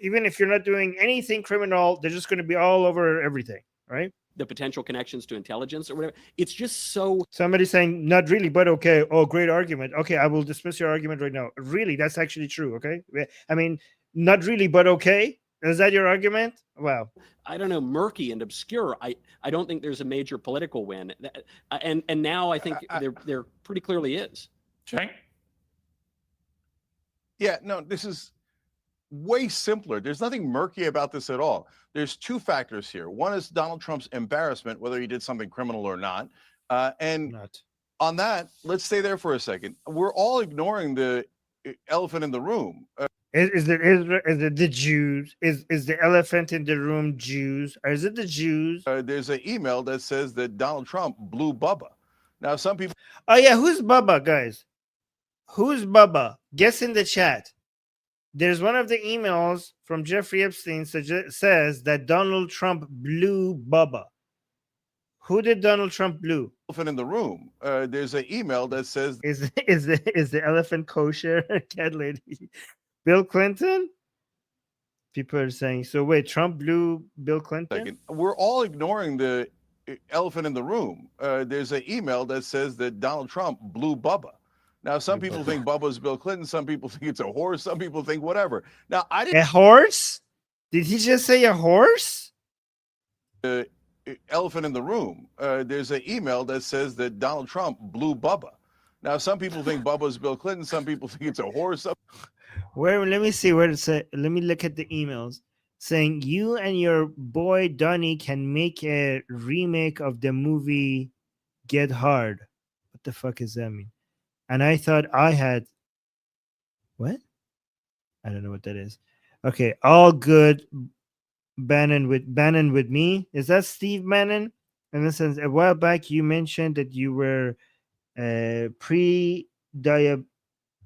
even if you're not doing anything criminal, they're just going to be all over everything. Right? The potential connections to intelligence or whatever. It's just so. Somebody saying not really, but okay. Oh, great argument. Okay, I will dismiss your argument right now. Really, that's actually true. Okay, I mean, not really, but okay. Is that your argument? Wow. I don't know, murky and obscure. I don't think there's a major political win, and now I think there pretty clearly is. Jane? Yeah, no, this is way simpler. There's nothing murky about this at all. There's two factors here. One is Donald Trump's embarrassment, whether he did something criminal or not. And on that, let's stay there for a second. We're all ignoring the elephant in the room. Is it the Jews? Is the elephant in the room Jews? Or is it the Jews? There's an email that says that Donald Trump blew Bubba. Now, some people. Oh yeah, who's Bubba, guys? Who's Bubba? Guess in the chat. There's one of the emails from Jeffrey Epstein says that Donald Trump blew Bubba. Who did Donald Trump blew? Elephant in the room. There's an email that says is the elephant kosher? Cat lady. Bill Clinton? People are saying, so wait, Trump blew Bill Clinton? We're all ignoring the elephant in the room. There's an email that says that Donald Trump blew Bubba. Now, some people think Bubba's Bill Clinton. Some people think it's a horse. Some people think whatever. Now, I didn't. A horse? Did he just say a horse? The elephant in the room. There's an email that says that Donald Trump blew Bubba. Now, some people think Bubba's Bill Clinton. Some people think it's a horse. Where? Let me see where it says. Let me look at the emails saying you and your boy Donnie can make a remake of the movie Get Hard. What the fuck does that mean? And I thought I had what? I don't know what that is. Okay, all good. Bannon with me. Is that Steve Bannon? And this says a while back you mentioned that you were pre-diabetic.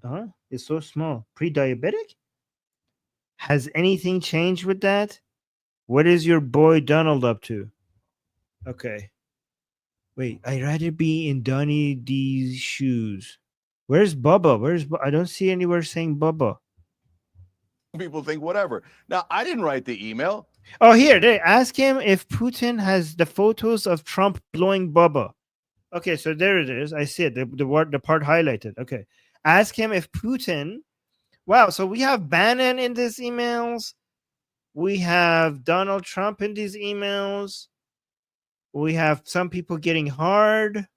Huh? It's so small. Pre-diabetic? Has anything changed with that? What is your boy Donald up to? Okay. Wait, I'd rather be in Donnie D's shoes. Where's Bubba? I don't see anywhere saying Bubba. People think whatever. Now, I didn't write the email. Oh, here, they ask him if Putin has the photos of Trump blowing Bubba. Okay, so there it is. I see it. The part highlighted. Okay. Ask him if Putin. Wow, so we have Bannon in these emails. We have Donald Trump in these emails. We have some people getting hard.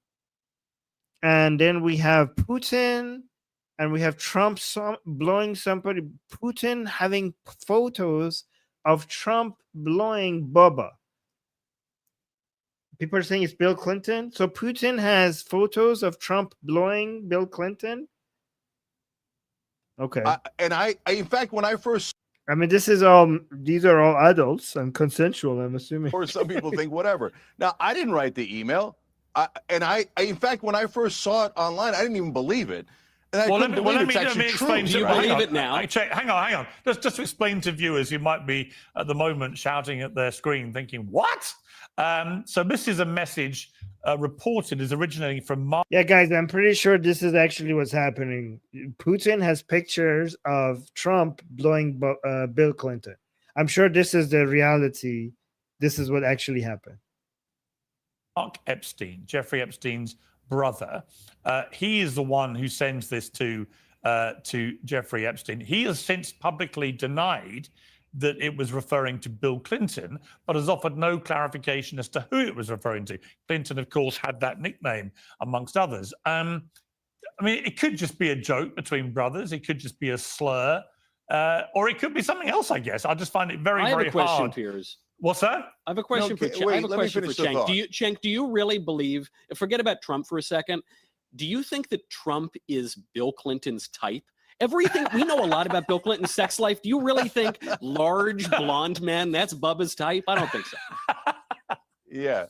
And then we have Putin. And we have Trump blowing somebody. Putin having photos of Trump blowing Bubba. People are saying it's Bill Clinton. So Putin has photos of Trump blowing Bill Clinton. Okay. In fact, when I first. I mean, these are all adults and consensual, I'm assuming. Or some people think whatever. Now, I didn't write the email. In fact, when I first saw it online, I didn't even believe it. And let me explain to you. Believe it now? Hang on. Just to explain to viewers who might be at the moment shouting at their screen, thinking, "What?" So this is a message reported as originating from. Yeah, guys, I'm pretty sure this is actually what's happening. Putin has pictures of Trump blowing Bill Clinton. I'm sure this is the reality. This is what actually happened. Mark Epstein, Jeffrey Epstein's brother, he is the one who sends this to Jeffrey Epstein. He has since publicly denied that it was referring to Bill Clinton, but has offered no clarification as to who it was referring to. Clinton, of course, had that nickname, amongst others. I mean, it could just be a joke between brothers. It could just be a slur, or it could be something else, I guess. I just find it very, very hard. I have a question, Piers. What's that? I have a question for Cenk. I have a question for Cenk. Cenk, do you really believe? Forget about Trump for a second. Do you think that Trump is Bill Clinton's type? Everything we know a lot about Bill Clinton's sex life. Do you really think large blonde men, that's Bubba's type? I don't think so. Yeah.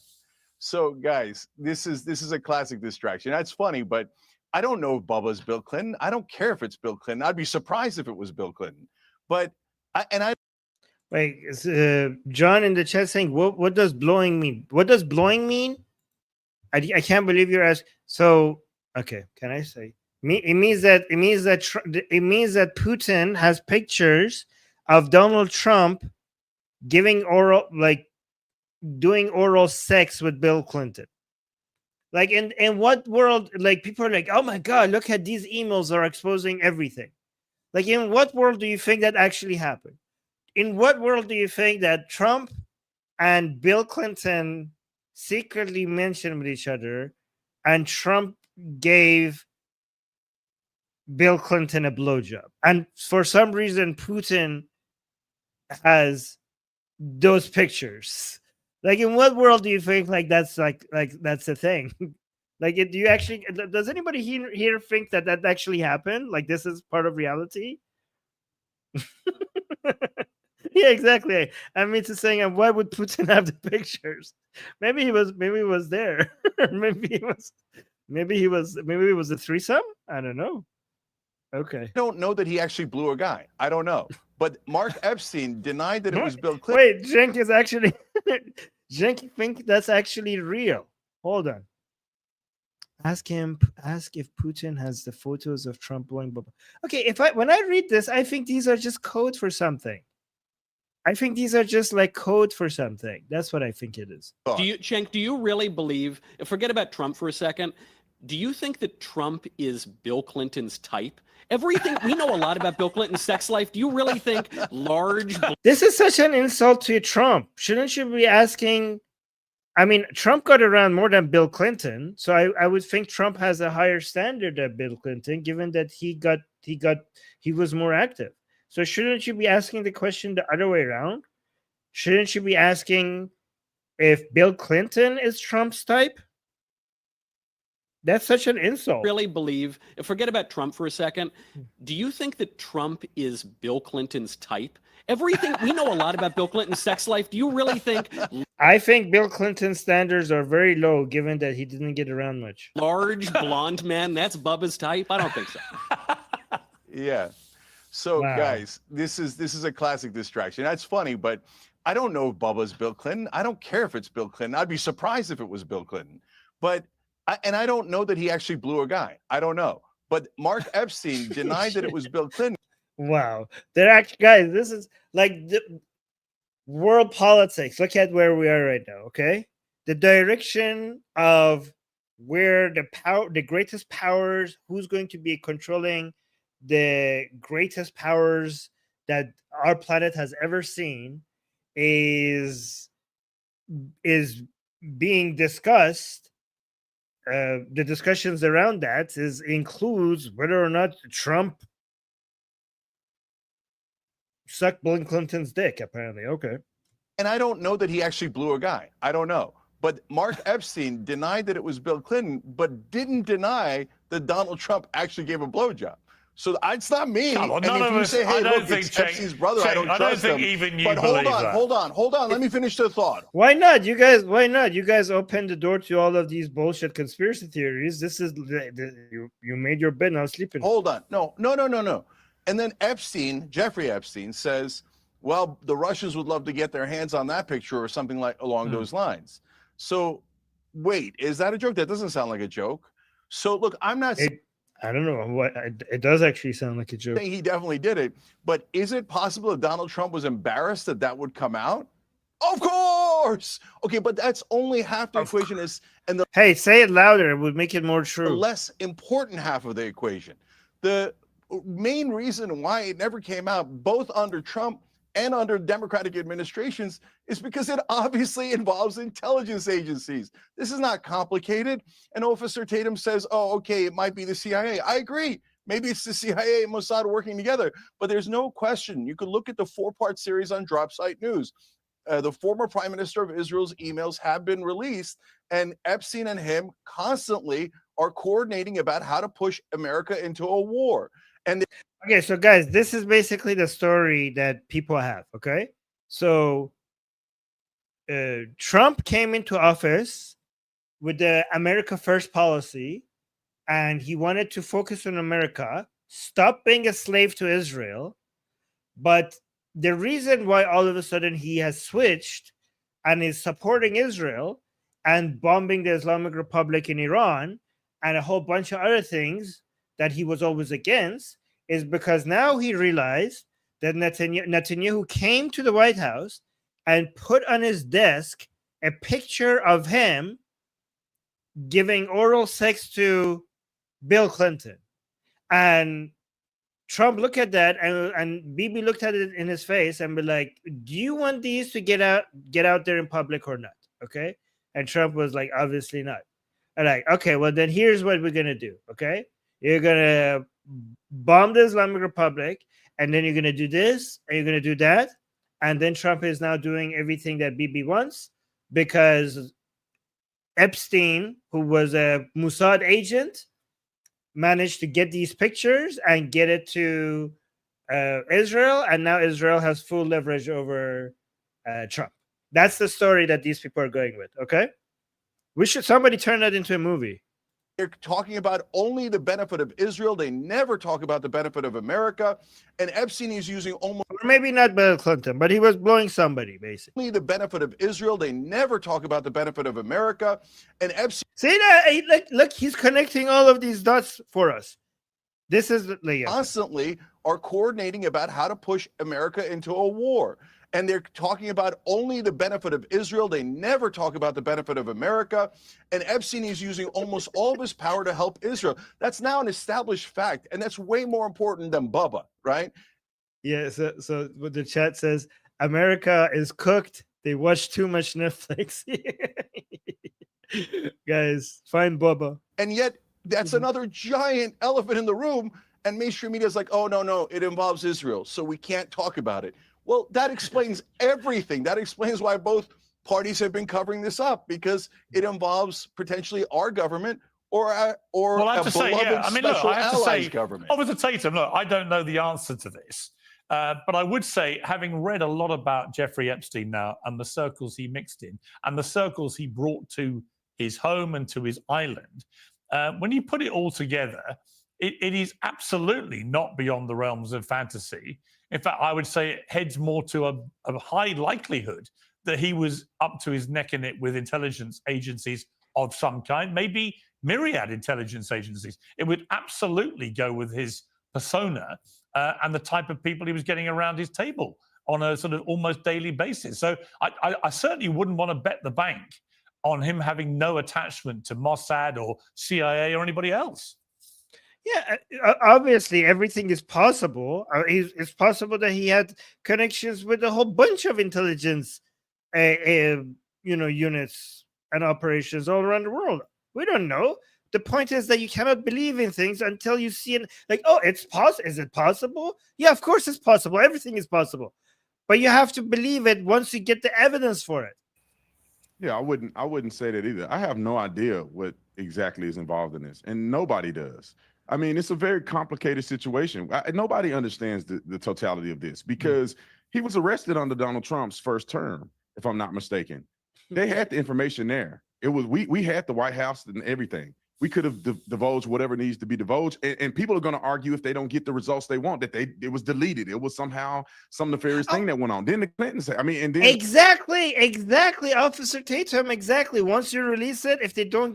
So, guys, this is a classic distraction. That's funny, but I don't know if Bubba's Bill Clinton. I don't care if it's Bill Clinton. I'd be surprised if it was Bill Clinton. But Wait, John in the chat saying, what does blowing mean? What does blowing mean? I can't believe you're asking. So, okay, can I say? It means that Putin has pictures of Donald Trump doing oral sex with Bill Clinton. Like in what world? Like people are like, oh my God, look at these emails are exposing everything. Like in what world do you think that actually happened? In what world do you think that Trump and Bill Clinton secretly mentioned with each other, and Trump gave Bill Clinton a blowjob, and for some reason Putin has those pictures? Like, in what world do you think that's that's a thing? Like, do you actually? Does anybody here think that actually happened? Like, this is part of reality? Yeah, exactly. I mean, to saying, and why would Putin have the pictures? Maybe he was there. maybe it was a threesome. I don't know. Okay. I don't know that he actually blew a guy. I don't know. But Mark Epstein denied that it was Bill Clinton. Wait, Jenk is actually Jenk think that's actually real. Hold on. Ask if Putin has the photos of Trump blowing bubble. Okay, when I read this, I think these are just code for something. I think these are just like code for something. That's what I think it is. Cenk, do you really believe, forget about Trump for a second, do you think that Trump is Bill Clinton's type? Everything, we know a lot about Bill Clinton's sex life. Do you really think large... This is such an insult to Trump. Shouldn't you be asking... I mean, Trump got around more than Bill Clinton, so I would think Trump has a higher standard than Bill Clinton, given that he was more active. So shouldn't you be asking the question the other way around? Shouldn't you be asking if Bill Clinton is Trump's type? That's such an insult. Really believe, forget about Trump for a second, do you think that Trump is Bill Clinton's type? Everything, we know a lot about Bill Clinton's sex life. Do you really think... I think Bill Clinton's standards are very low, given that he didn't get around much. Large, blonde man, that's Bubba's type? I don't think so. Yeah. So, Wow. guys, this is a classic distraction. That's funny, but I don't know if Bubba's Bill Clinton. I don't care if it's Bill Clinton. I'd be surprised if it was Bill Clinton. But I don't know that he actually blew a guy. I don't know. But Mark Epstein denied that it was Bill Clinton. Wow. They're actually, guys, this is like the world politics. Look at where we are right now, okay? The direction of where the greatest powers, who's going to be controlling the greatest powers that our planet has ever seen is being discussed. The discussions around that includes whether or not Trump sucked Bill Clinton's dick, apparently. Okay. And I don't know that he actually blew a guy. I don't know. But Mark Epstein denied that it was Bill Clinton, but didn't deny that Donald Trump actually gave a blowjob. So it's not me. Come on, and none if of you us, say, hey, I don't look, think, it's Epstein's brother, I don't I trust don't think him. even you But hold believe on, that. hold on. Let me finish the thought. Why not? Why not? You guys opened the door to all of these bullshit conspiracy theories. This is you made your bed, now sleeping. Hold on. No. And then Jeffrey Epstein says, well, the Russians would love to get their hands on that picture or something like along those lines. So wait, is that a joke? That doesn't sound like a joke. So look, I'm not saying I don't know what it does actually sound like a joke. he definitely did it, but is it possible that Donald Trump was embarrassed that would come out? Of course. Okay, but that's only half the equation and hey, say it louder. It would make it more true. The less important half of the equation. The main reason why it never came out, both under Trump and under Democratic administrations, is because it obviously involves intelligence agencies. This is not complicated. And Officer Tatum says, oh, okay, it might be the CIA. I agree. Maybe it's the CIA and Mossad working together. But there's no question. You could look at the 4-part series on Drop Site News. The former prime minister of Israel's emails have been released, and Epstein and him constantly are coordinating about how to push America into a war. And okay, so guys, this is basically the story that people have. Okay, so Trump came into office with the America First policy, and he wanted to focus on America, stop being a slave to Israel. But the reason why all of a sudden he has switched and is supporting Israel and bombing the Islamic Republic in Iran and a whole bunch of other things that he was always against is because now he realized that Netanyahu came to the White House and put on his desk a picture of him giving oral sex to Bill Clinton. And Trump looked at that, and Bibi looked at it in his face and be like, do you want these to get out there in public or not? Okay. And Trump was like, obviously not. And like, okay, well then here's what we're gonna do. Okay. You're gonna bomb the Islamic Republic, and then you're gonna do this, and you're gonna do that, And then Trump is now doing everything that Bibi wants because Epstein, who was a Mossad agent, managed to get these pictures and get it to Israel, and now Israel has full leverage over Trump. That's the story that these people are going with. Okay, somebody turn that into a movie. They're talking about only the benefit of Israel. They never talk about the benefit of America. And Epstein is using almost, or maybe not Bill Clinton, but he was blowing somebody basically. only the benefit of Israel. They never talk about the benefit of America. And Epstein, see that? Look, he's connecting all of these dots for us. This is constantly are coordinating about how to push America into a war. And they're talking about only the benefit of Israel. They never talk about the benefit of America. And Epstein is using almost all of his power to help Israel. That's now an established fact. And that's way more important than Bubba, right? Yeah. So what the chat says, America is cooked. They watch too much Netflix. Guys, find Bubba. And yet, that's another giant elephant in the room. And mainstream media is like, oh, no, it involves Israel, so we can't talk about it. Well, that explains everything. That explains why both parties have been covering this up, because it involves potentially our government or a beloved special allies government. Officer Tatum, look, I don't know the answer to this, but I would say, having read a lot about Jeffrey Epstein now and the circles he mixed in and the circles he brought to his home and to his island, when you put it all together, it is absolutely not beyond the realms of fantasy. In fact, I would say it heads more to a high likelihood that he was up to his neck in it with intelligence agencies of some kind, maybe myriad intelligence agencies. It would absolutely go with his persona and the type of people he was getting around his table on a sort of almost daily basis. So I certainly wouldn't want to bet the bank on him having no attachment to Mossad or CIA or anybody else. Yeah, obviously everything is possible. It's possible that he had connections with a whole bunch of intelligence, units and operations all around the world. We don't know. The point is that you cannot believe in things until you see it. Like, oh, it's possible. Is it possible? Yeah, of course it's possible. Everything is possible, but you have to believe it once you get the evidence for it. Yeah, I wouldn't say that either. I have no idea what exactly is involved in this, and nobody does. I mean, it's a very complicated situation. Nobody understands the totality of this, because he was arrested under Donald Trump's first term, if I'm not mistaken. They had the information there. It was we had the White House and everything. We could have divulged whatever needs to be divulged, and people are going to argue if they don't get the results they want that it was deleted. It was somehow some nefarious thing that went on. Then the Clintons said, and then exactly, Officer Tatum, exactly. Once you release it, if they don't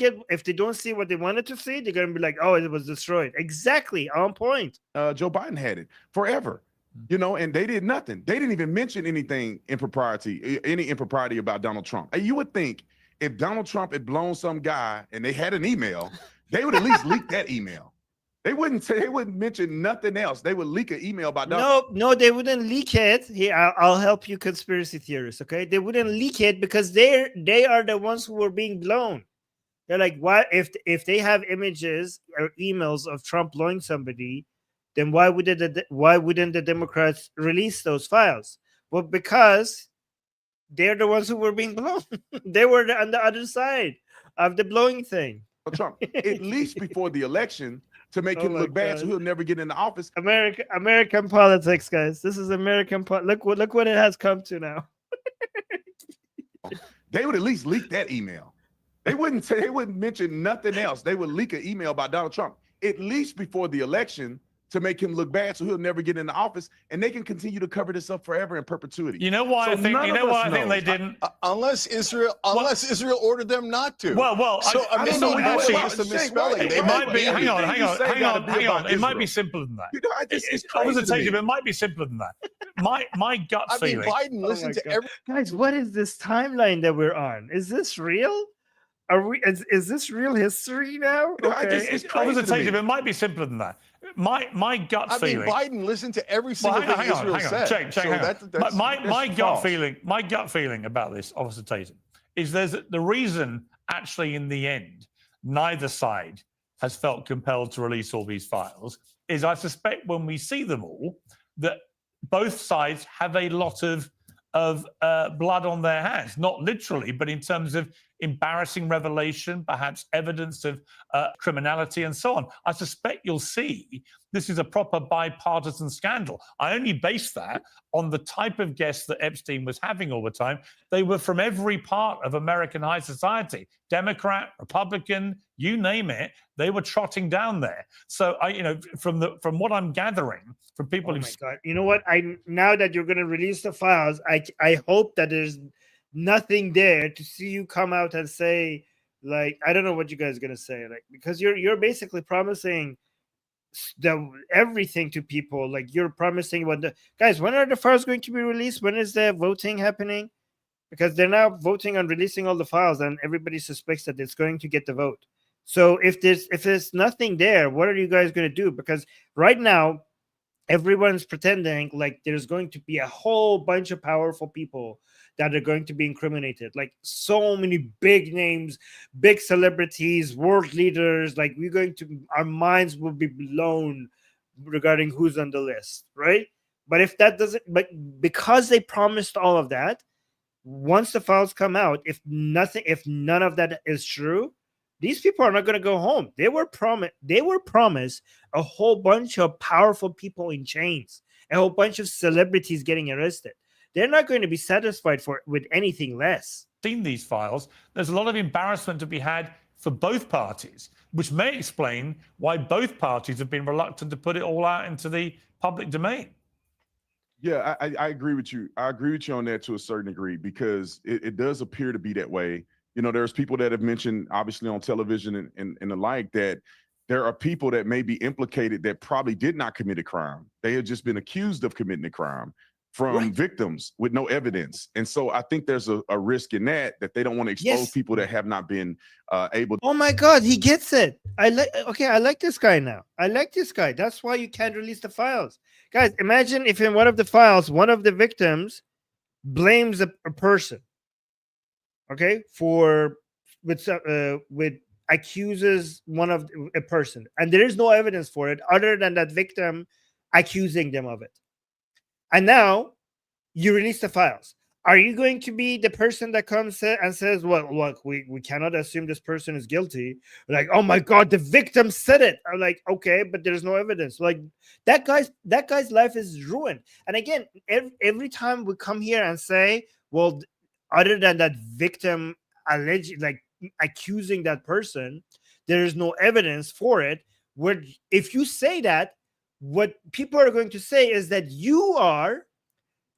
see what they wanted to see, they're going to be like, oh, it was destroyed. Exactly, on point. Joe Biden had it forever, and they did nothing. They didn't even mention any impropriety about Donald Trump. You would think, if Donald Trump had blown some guy and they had an email, they would at least leak that email. They wouldn't mention nothing else. They would leak an email about Donald. No, they wouldn't leak it. Here, I'll help you, conspiracy theorists. Okay, they wouldn't leak it because they are the ones who were being blown. They're like, why? If they have images or emails of Trump blowing somebody, then why wouldn't the Democrats release those files? Well, because they're the ones who were being blown. They were on the other side of the blowing thing. Trump, at least before the election, to make him look bad, so he'll never get into office. American politics, guys. This is American. Look what it has come to now. They would at least leak that email. They wouldn't mention nothing else. They would leak an email about Donald Trump, at least before the election, to make him look bad, so he'll never get into office, and they can continue to cover this up forever in perpetuity. You know why I think they didn't, unless Israel ordered them not to. So I mean, it's just a misspelling. It might be. Hang on. It might be simpler than that. It's crazy to me. It might be simpler than that. My gut feeling. Biden listened to every. Guys, what is this timeline that we're on? Is this real? Is this real history now? Okay. It's crazy to me. It might be simpler than that. My gut feeling. Biden listened to every single thing Israel said. My gut feeling about this, Officer Tatum, is the reason actually in the end neither side has felt compelled to release all these files is I suspect when we see them all that both sides have a lot of of blood on their hands, not literally, but in terms of embarrassing revelation, perhaps evidence of criminality and so on. I suspect you'll see this is a proper bipartisan scandal. I only base that on the type of guests that Epstein was having all the time. They were from every part of American high society, Democrat, Republican, you name it, they were trotting down there. So from what I'm gathering from people Oh my God. You know what? Now that you're going to release the files, I hope that there's nothing there to see you come out and say, like, I don't know what you guys are going to say, like, because you're basically promising everything to people. Like, you're promising guys, when are the files going to be released? When is the voting happening? Because they're now voting on releasing all the files, and everybody suspects that it's going to get the vote. So if there's nothing there, what are you guys going to do? Because right now, everyone's pretending like there's going to be a whole bunch of powerful people that are going to be incriminated, like so many big names, big celebrities, world leaders. Like our minds will be blown regarding who's on the list, right? But but because they promised all of that, once the files come out, if none of that is true, these people are not going to go home. They were promised a whole bunch of powerful people in chains, a whole bunch of celebrities getting arrested. They're not going to be satisfied with anything less. Seen these files, there's a lot of embarrassment to be had for both parties, which may explain why both parties have been reluctant to put it all out into the public domain. Yeah, I agree with you. I agree with you on that to a certain degree, because it does appear to be that way. There's people that have mentioned, obviously on television and the like, that there are people that may be implicated that probably did not commit a crime. They have just been accused of committing a crime from victims with no evidence. And so I think there's a risk in that they don't want to expose people that have not been able. Oh my God, he gets it. I like this guy now. I like this guy. That's why you can't release the files. Guys, imagine if in one of the files, one of the victims blames a person, okay, with accuses a person, and there is no evidence for it other than that victim accusing them of it. And now you release the files. Are you going to be the person that comes and says, well, look, we cannot assume this person is guilty? Like, oh my God, the victim said it. I'm like, okay, but there's no evidence. Like, that guy's life is ruined. And again, every time we come here and say, well, other than that victim accusing that person, there is no evidence for it. If you say that, what people are going to say is that you are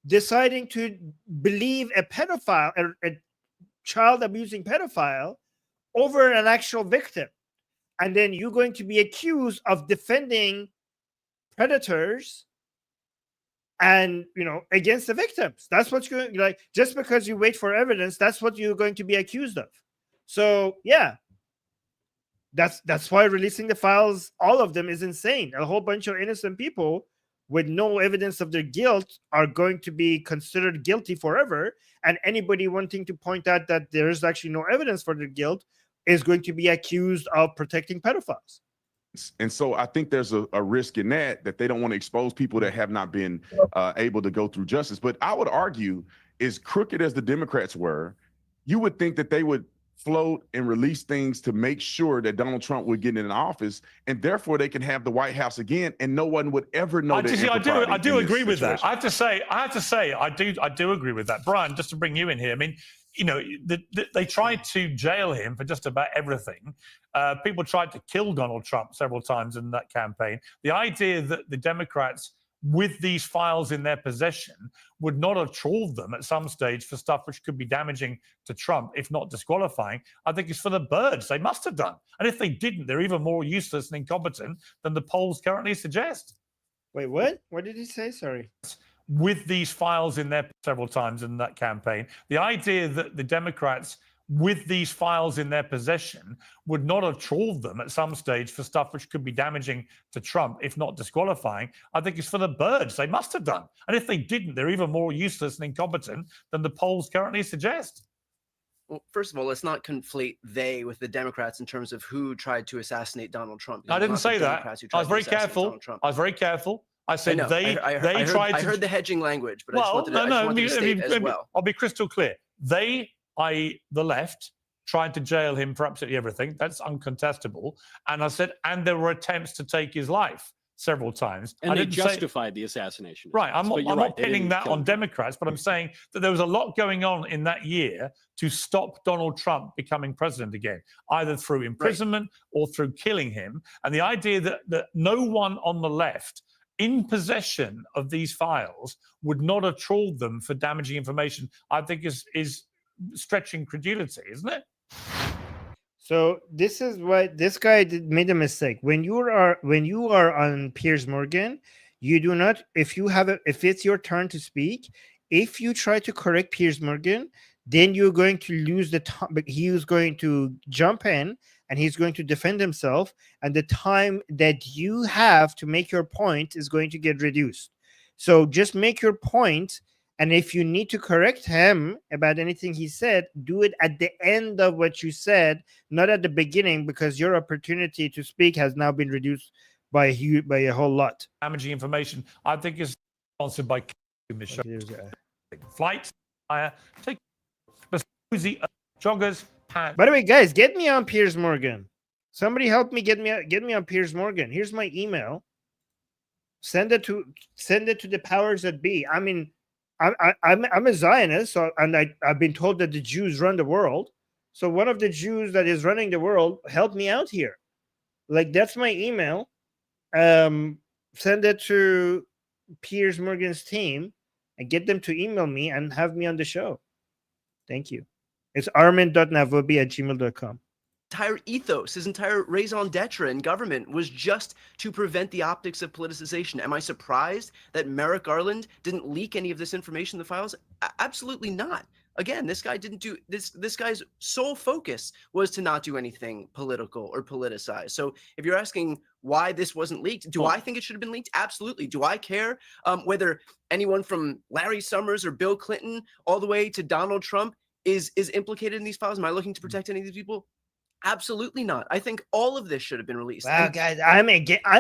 deciding to believe a pedophile, a child abusing pedophile, over an actual victim. And then you're going to be accused of defending predators and, against the victims. That's what you're like, just because you wait for evidence, that's what you're going to be accused of. So yeah, that's why releasing the files, all of them, is insane. A whole bunch of innocent people with no evidence of their guilt are going to be considered guilty forever. And anybody wanting to point out that there is actually no evidence for their guilt is going to be accused of protecting pedophiles. And so I think there's a risk in that they don't want to expose people that have not been able to go through justice. But I would argue, as crooked as the Democrats were, you would think that they would float and release things to make sure that Donald Trump would get in office, and therefore they can have the White House again, and no one would ever know. I do agree with that. I have to say, I do agree with that, Brian. Just to bring you in here, I mean, they tried to jail him for just about everything. People tried to kill Donald Trump several times in that campaign. The idea that the Democrats, with these files in their possession, would not have trawled them at some stage for stuff which could be damaging to Trump, if not disqualifying, I think is for the birds. They must have done. And if they didn't, they're even more useless and incompetent than the polls currently suggest. Wait, what? What did he say? Sorry. With these files in there several times in that campaign, the idea that the Democrats, with these files in their possession, would not have trawled them at some stage for stuff which could be damaging to Trump, if not disqualifying, I think is for the birds. They must have done. And if they didn't, they're even more useless and incompetent than the polls currently suggest. Well, first of all, let's not conflate they with the Democrats in terms of who tried to assassinate Donald Trump. I didn't say that. I was very careful. I said they tried to. I heard the hedging language, but I just Well, wanted to state as well. I'll be crystal clear. They, i.e., the left, tried to jail him for absolutely everything. That's uncontestable. And I said, and there were attempts to take his life several times. And they justified the assassination. Right. I'm not pinning that on Democrats, but I'm saying that there was a lot going on in that year to stop Donald Trump becoming president again, either through imprisonment or through killing him. And the idea that no one on the left in possession of these files would not have trawled them for damaging information, I think is stretching credulity, isn't it? So this is why this guy made a mistake. When you are on Piers Morgan, you do not, if it's your turn to speak, if you try to correct Piers Morgan, then you're going to lose the time. But he is going to jump in and he's going to defend himself, and the time that you have to make your point is going to get reduced. So just make your point. And if you need to correct him about anything he said, do it at the end of what you said, not at the beginning, because your opportunity to speak has now been reduced by a whole lot. Damaging information, I think, is sponsored by flight. Take joggers. Pants. By the way, guys, get me on Piers Morgan. Somebody help me get me on Piers Morgan. Here's my email. Send it to the powers that be. I mean, I'm a Zionist, so, and I've been told that the Jews run the world. So one of the Jews that is running the world, help me out here. Like, that's my email. Send it to Piers Morgan's team and get them to email me and have me on the show. Thank you. It's armin.navobi@gmail.com. Entire ethos, his entire raison d'etre in government was just to prevent the optics of politicization. Am I surprised that Merrick Garland didn't leak any of this information in the files? Absolutely not. Again, this guy didn't do this. This guy's sole focus was to not do anything political or politicized. So if you're asking why this wasn't leaked, do I think it should have been leaked? Absolutely. Do I care whether anyone from Larry Summers or Bill Clinton all the way to Donald Trump is implicated in these files? Am I looking to protect any of these people? Absolutely not. I think all of this should have been released. Wow, guys, I'm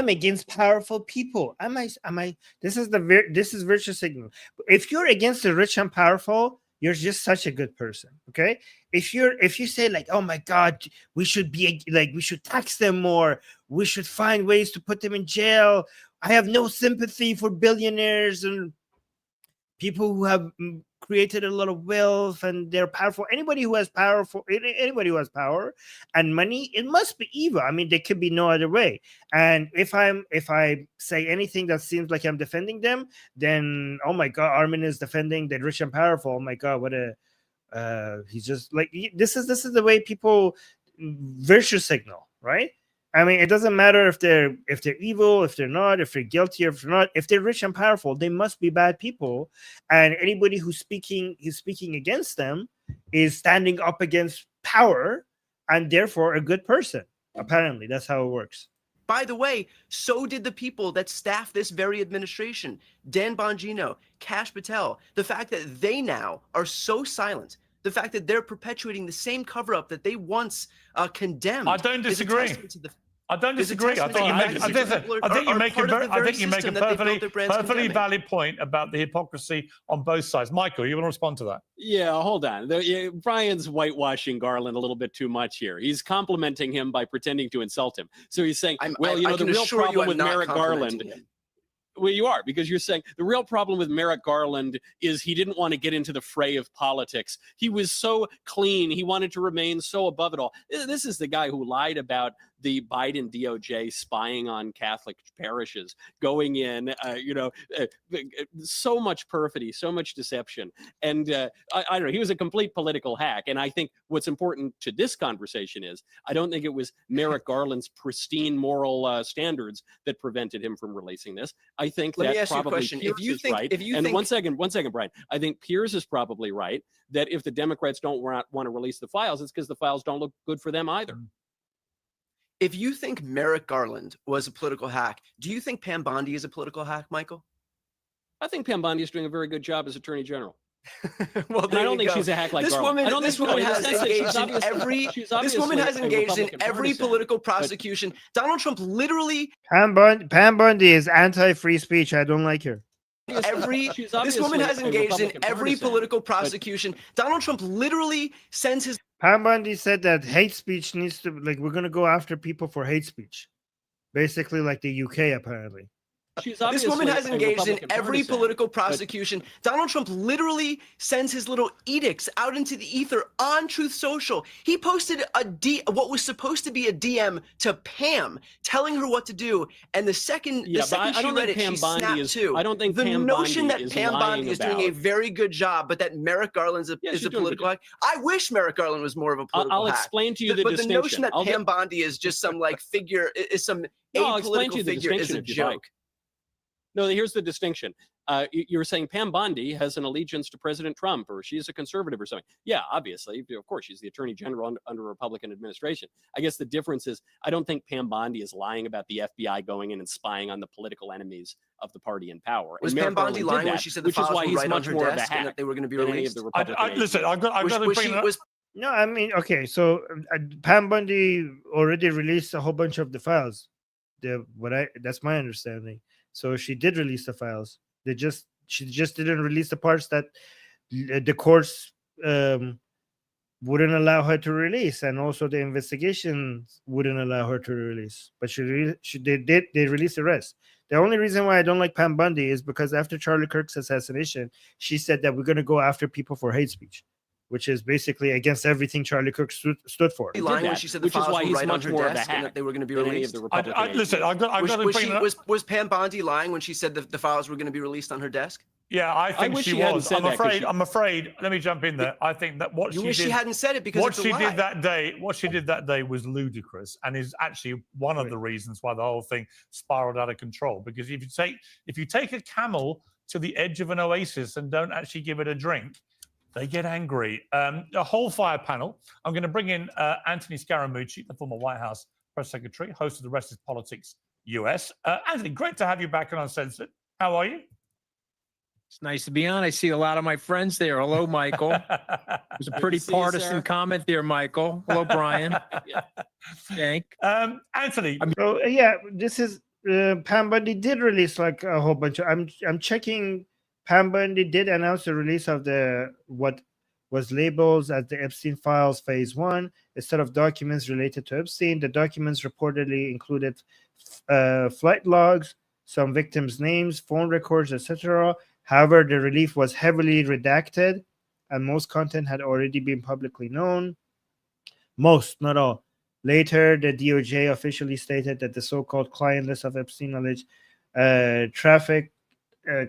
against powerful people. Am I? This is virtue signal. If you're against the rich and powerful, you're just such a good person. Okay. If you say like, oh my God, we should tax them more. We should find ways to put them in jail. I have no sympathy for billionaires and people who have created a lot of wealth and they're powerful. Anybody who has power and money, it must be evil. I mean, there could be no other way. And if I say anything that seems like I'm defending them, then oh my God, Armin is defending the rich and powerful. Oh my God, he's just like, this is the way people virtue signal, right? I mean, it doesn't matter if they're evil, if they're not, if they're guilty, if they're not. If they're rich and powerful, they must be bad people. And anybody who's speaking against them is standing up against power, and therefore a good person. Apparently, that's how it works. By the way, so did the people that staff this very administration. Dan Bongino, Kash Patel. The fact that they now are so silent, the fact that they're perpetuating the same cover-up that they once condemned. I don't disagree. I don't disagree. I think you make a perfectly valid point about the hypocrisy on both sides. Michael, you want to respond to that? Yeah, hold on. Brian's whitewashing Garland a little bit too much here. He's complimenting him by pretending to insult him. So he's saying, the real problem with Merrick Garland. Well, you are, because you're saying the real problem with Merrick Garland is he didn't want to get into the fray of politics. He was so clean. He wanted to remain so above it all. This is the guy who lied about the Biden DOJ spying on Catholic parishes, going in, so much perfidy, so much deception. And I don't know, he was a complete political hack. And I think what's important to this conversation is, I don't think it was Merrick Garland's pristine moral standards that prevented him from releasing this. I think that probably Piers is right. One second, Brian. I think Piers is probably right that if the Democrats don't want to release the files, it's because the files don't look good for them either. If you think Merrick Garland was a political hack, do you think Pam Bondi is a political hack, Michael? I think Pam Bondi is doing a very good job as Attorney General. Well, And there I don't you think go. she's a hack like This Garland. woman, I don't this think woman no, in the has sense that she's engaged in obviously- every. she's This obviously woman has a engaged in Republican every partisan, political but- prosecution. Donald Trump literally Pam Bundy is anti-free speech. I don't like her. this obviously woman has a engaged in Republican every partisan, political but- prosecution. Donald Trump literally sends his Pam Bundy said that hate speech needs to, like, we're gonna go after people for hate speech, basically like the UK apparently. She's this woman obviously has a engaged in Republican every partisan, political but- prosecution. Donald Trump literally sends his little edicts out into the ether on Truth Social. He posted what was supposed to be a DM to Pam, telling her what to do. And the second, Yeah, the second but I she don't read think it, Pam she Bondi snapped is- too. I don't think the Pam notion Bondi that is Pam Bondi lying is doing a about- very good job, but that Merrick Garland's a, Yeah, is she's a doing a good political hack. I wish Merrick Garland was more of a political I'll hack. explain to you the But the notion distinction. that I'll Pam get- Bondi is just some like figure, is some No, I'll explain to apolitical you the figure, is distinction a if you'd like. joke. No, here's the distinction. You were saying Pam Bondi has an allegiance to President Trump, or she's a conservative or something. Yeah, obviously, of course, she's the Attorney General under a Republican administration. I guess the difference is I don't think Pam Bondi is lying about the FBI going in and spying on the political enemies of the party in power. Was And Pam Merrick Bondi Garland did lying when that, she said the which is files why were he's right on much her more of a desk and hack that they were going to be than any of released? the Republican listen, I've got to bring it up. No, I mean, okay, so Pam Bundy already released a whole bunch of the files. That's my understanding. So she did release the files. She just didn't release the parts that the courts wouldn't allow her to release, and also the investigation wouldn't allow her to release. But they released the rest. The only reason why I don't like Pam Bundy is because after Charlie Kirk's assassination, she said that we're going to go after people for hate speech, which is basically against everything Charlie Kirk stood for. Lying when she said the which is files why were he's right on much her more of a desk and hack that they were going to be than any of released. the Republican Listen, I've got to bring it up. Was Pam Bondi lying when she said the files were going to be released on her desk? Yeah, I think wish she she hadn't was. said that, 'cause I'm afraid. Let me jump in there. I think that what You she wish did, she hadn't said it because what it's a she lie. did that day was ludicrous, and is actually one of the reasons why the whole thing spiraled out of control. Because if you take a camel to the edge of an oasis and don't actually give it a drink, they get angry. A whole fire panel. I'm going to bring in Anthony Scaramucci, the former White House press secretary, host of The Rest is Politics US. Anthony, great to have you back on Uncensored. How are you? It's nice to be on. I see a lot of my friends there. Hello, Michael. It was a pretty to see you, partisan sir. comment there, Michael. Hello, Brian. Hank. Anthony. So yeah, this is Pam Bundy did release like a whole bunch of. I'm checking. Pam Bundy did announce the release of what was labeled as the Epstein files phase 1. A set of documents related to Epstein. The documents reportedly included flight logs, some victims' names, phone records, etc. However, the release was heavily redacted, and most content had already been publicly known. Most, not all. Later, the DOJ officially stated that the so-called client list of Epstein alleged traffic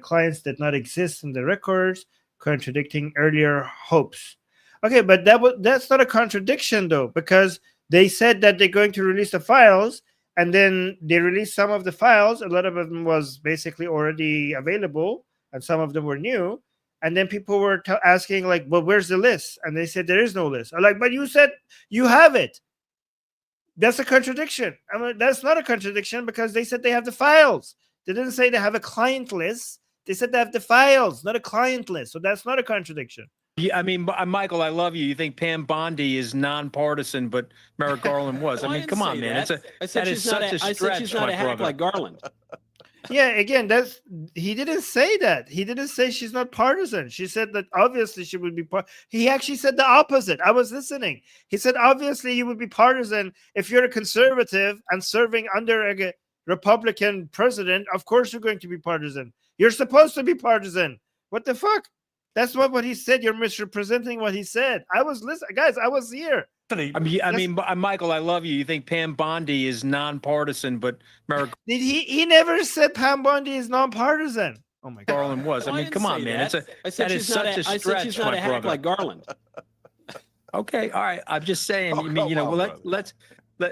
clients did not exist in the records, contradicting earlier hopes. Okay, but that's not a contradiction, though, because they said that they're going to release the files, and then they released some of the files. A lot of them was basically already available, and some of them were new. And then people were asking, like, well, where's the list? And they said there is no list. I'm like, but you said you have it. That's a contradiction. I mean, that's not a contradiction because they said they have the files. They didn't say they have a client list. They said they have the files, not a client list. So that's not a contradiction. Yeah, I mean, Michael, I love you. You think Pam Bondi is nonpartisan, but Merrick Garland was. I No, mean, didn't come on, say man. that. I said That is she's not such a I said stretch, she's not my a hack brother. like Garland. Yeah, again, he didn't say that. He didn't say she's not partisan. She said that obviously she would be part. He actually said the opposite. I was listening. He said obviously you would be partisan if you're a conservative and serving under a Republican president. Of course you're going to be partisan. You're supposed to be partisan. What the fuck? That's not what he said. You're misrepresenting what he said. I was listening, guys. I was here. I mean, Michael, I love you. You think Pam Bondi is nonpartisan, but Merrick He never said Pam Bondi is nonpartisan. Oh my God. Garland was. No, I mean, didn't come on, say man. that. I said That is she's not such a I said stretch, she's not my a hack brother. like Garland. Okay, all right. I'm just saying. Oh, I mean, come on, brother.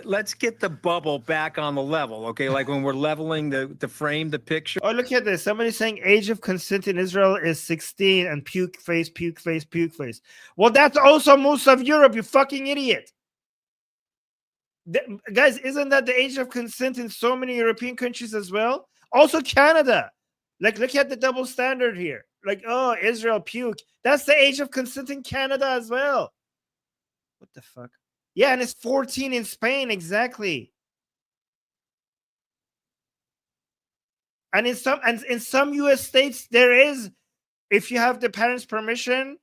let's get the bubble back on the level. Okay, like when we're leveling the frame, the picture. Oh, look at this. Somebody saying age of consent in Israel is 16 and puke face, puke face, puke face. Well, that's also most of Europe, you fucking idiot. Guys, isn't that the age of consent in so many European countries as well? Also Canada. Like, look at the double standard here. Like, oh, Israel puke. That's the age of consent in Canada as well. What the fuck? Yeah, and it's 14 in Spain, exactly. And in some US states, there is, if you have the parents' permission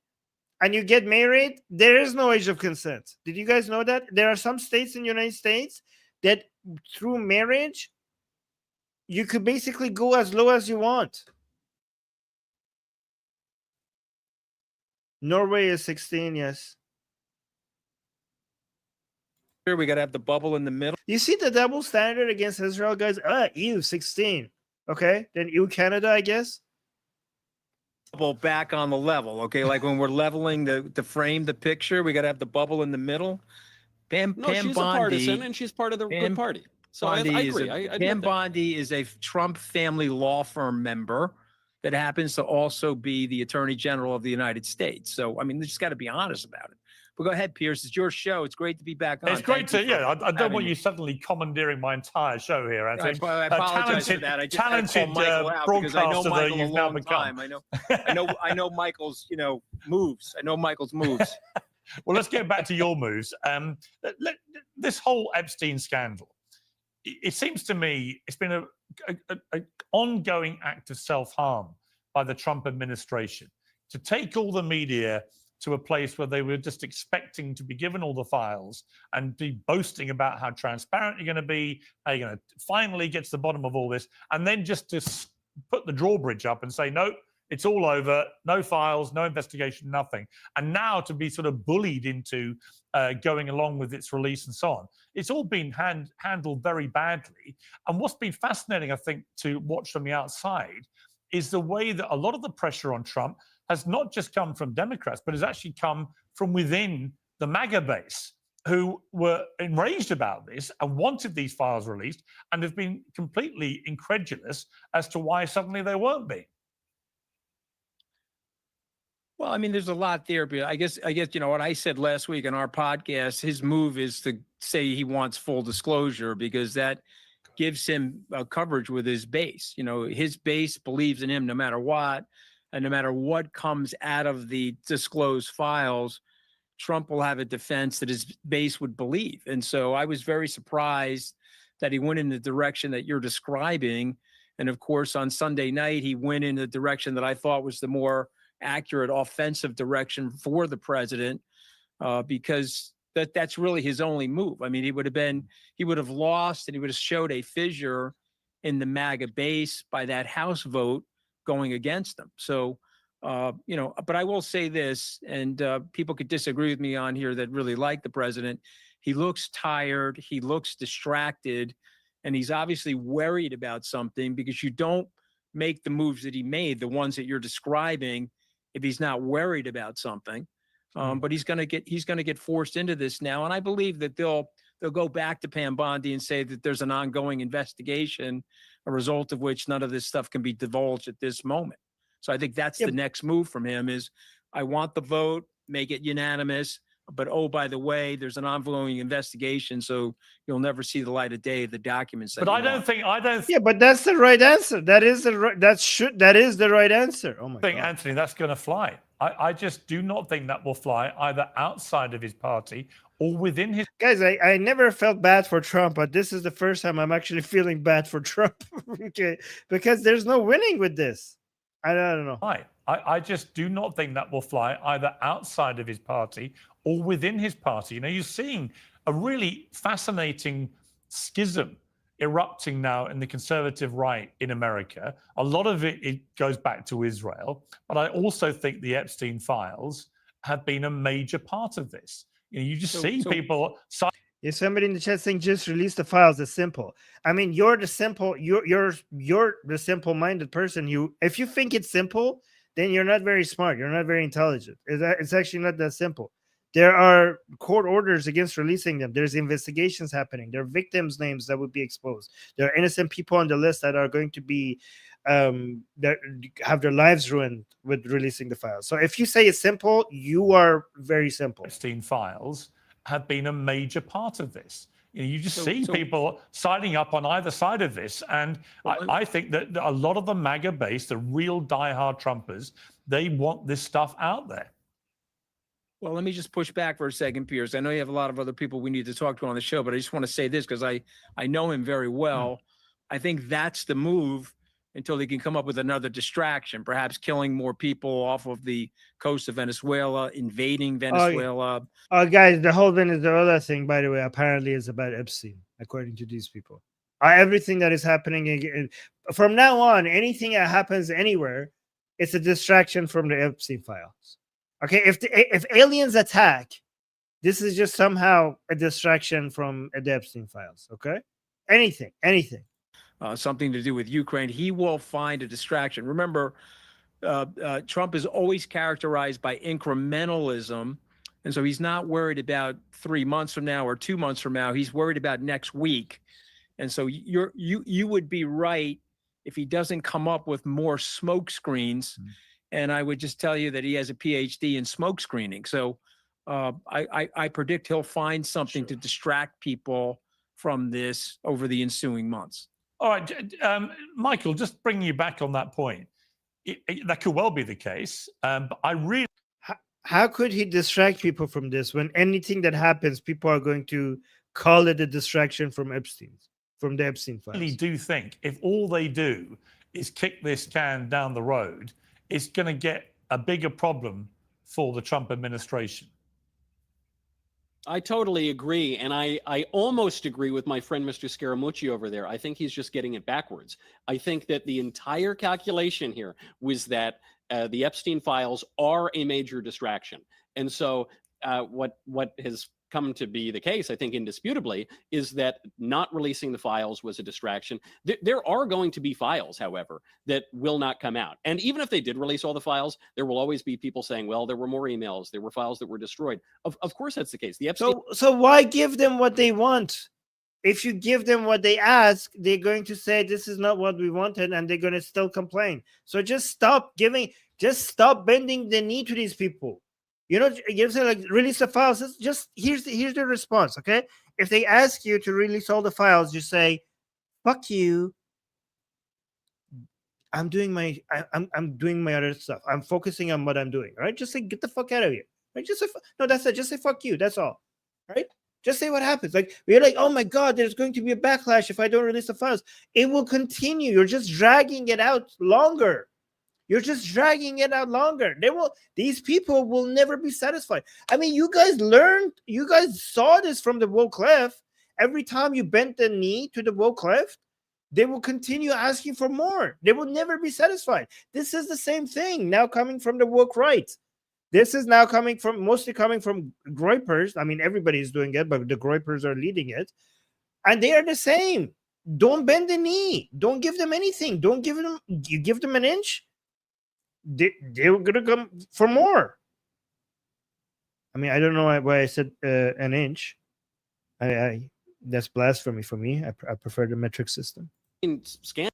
and you get married, there is no age of consent. Did you guys know that? There are some states in the United States that through marriage, you could basically go as low as you want. Norway is 16, yes. Here we got to have the bubble in the middle. You see the double standard against Israel, guys? EU 16. Okay, then EU Canada, I guess. Bubble back on the level. Okay, like when we're leveling to frame the picture, we got to have the bubble in the middle. Pam She's Bondi, a partisan, and she's part of the good party. So I agree. Pam Bondi is a Trump family law firm member that happens to also be the Attorney General of the United States. So, I mean, we just got to be honest about it. But go ahead, Pierce. It's your show. It's great to be back on. It's great to, I don't want you suddenly commandeering my entire show here, Anthony. I apologize for that. I just talented Michael out because I know broadcaster that Michael a you've now long become. time. I know Michael's, moves. I know Michael's moves. Well, let's get back to your moves. This whole Epstein scandal, it seems to me it's been an ongoing act of self-harm by the Trump administration to take all the media to a place where they were just expecting to be given all the files and be boasting about how transparent you're going to be, how you're going to finally get to the bottom of all this, and then just to put the drawbridge up and say, no, it's all over, no files, no investigation, nothing. And now to be sort of bullied into going along with its release and so on. It's all been handled very badly. And what's been fascinating, I think, to watch from the outside is the way that a lot of the pressure on Trump has not just come from Democrats, but has actually come from within the MAGA base, who were enraged about this and wanted these files released and have been completely incredulous as to why suddenly they weren't being. Well, I mean, there's a lot there, but I guess, what I said last week on our podcast, his move is to say he wants full disclosure because that gives him coverage with his base. His base believes in him no matter what. And no matter what comes out of the disclosed files, Trump will have a defense that his base would believe. And so I was very surprised that he went in the direction that you're describing. And of course, on Sunday night, he went in the direction that I thought was the more accurate offensive direction for the president, because that's really his only move. I mean, he would have lost and he would have showed a fissure in the MAGA base by that House vote going against them. So, but I will say this, and people could disagree with me on here that really like the president. He looks tired. He looks distracted, and he's obviously worried about something because you don't make the moves that he made, the ones that you're describing, if he's not worried about something. But he's going to get forced into this now. And I believe that they'll go back to Pam Bondi and say that there's an ongoing investigation, a result of which none of this stuff can be divulged at this moment. So I think that's the next move from him is I want the vote, make it unanimous. But, oh, by the way, there's an ongoing investigation, so you'll never see the light of day of the documents. But I don't think. Yeah, but that's the right answer. That is the right answer. Oh my God. Anthony, that's going to fly. I just do not think that will fly either outside of his party or within his. Guys, I never felt bad for Trump, but this is the first time I'm actually feeling bad for Trump. Okay, because there's no winning with this. I don't know. I just do not think that will fly either outside of his party or within his party. You're seeing a really fascinating schism erupting now in the conservative right in America. A lot of it goes back to Israel, but I also think the Epstein files have been a major part of this. You just see people. Is somebody in the chat saying just release the files? It's simple. I mean, you're the simple-minded person. If you think it's simple, then you're not very smart. You're not very intelligent. It's actually not that simple. There are court orders against releasing them. There's investigations happening. There are victims' names that would be exposed. There are innocent people on the list that are going to be that have their lives ruined with releasing the files. So if you say it's simple, you are very simple. Epstein files have been a major part of this. You just see people signing up on either side of this. And I think that a lot of the MAGA base, the real diehard Trumpers, they want this stuff out there. Well, let me just push back for a second, Piers. I know you have a lot of other people we need to talk to on the show, but I just want to say this because I know him very well. I think that's the move until they can come up with another distraction, perhaps killing more people off of the coast of Venezuela, invading Venezuela. Guys, the whole Venezuela thing, by the way, apparently is about Epstein, according to these people. Everything that is happening from now on, anything that happens anywhere, it's a distraction from the Epstein files. Okay, if aliens attack, this is just somehow a distraction from the Epstein files. Okay, anything. Something to do with Ukraine, he will find a distraction. Remember, Trump is always characterized by incrementalism. And so he's not worried about 3 months from now or 2 months from now. He's worried about next week. And so you would be right if he doesn't come up with more smoke screens. And I would just tell you that he has a PhD in smoke screening. So I predict he'll find something to distract people from this over the ensuing months. All right, Michael, just bringing you back on that point. That could well be the case. But I really... How could he distract people from this when anything that happens, people are going to call it a distraction from the Epstein files? I really do think if all they do is kick this can down the road, it's going to get a bigger problem for the Trump administration. I totally agree. And I almost agree with my friend, Mr. Scaramucci over there. I think he's just getting it backwards. I think that the entire calculation here was that the Epstein files are a major distraction. And so what has come to be the case, I think indisputably, is that not releasing the files was a distraction. There are going to be files, however, that will not come out. And even if they did release all the files, there will always be people saying, well, there were more emails, there were files that were destroyed. Of course that's the case. The Epstein... So why give them what they want? If you give them what they ask, they're going to say this is not what we wanted, and they're going to still complain. So just stop bending the knee to these people. You say like release the files. Here's the response. Okay, if they ask you to release all the files, you say, "Fuck you." I'm doing my other stuff. I'm focusing on what I'm doing. All right, just say get the fuck out of here. Right? Just say no. That's it. Just say fuck you. That's all. All right. Just say what happens. Like we're like, oh my god, there's going to be a backlash if I don't release the files. It will continue. You're just dragging it out longer. These people will never be satisfied. I mean, you guys saw this from the woke left. Every time you bent the knee to the woke left, they will continue asking for more. They will never be satisfied. This is the same thing now coming from the woke right. This is now mostly coming from groypers. I mean, everybody's doing it, but the groypers are leading it. And they are the same. Don't bend the knee. Don't give them anything. You give them an inch, they were gonna come for more. I mean, I don't know why I said an inch. That's blasphemy for me. I prefer the metric system. Can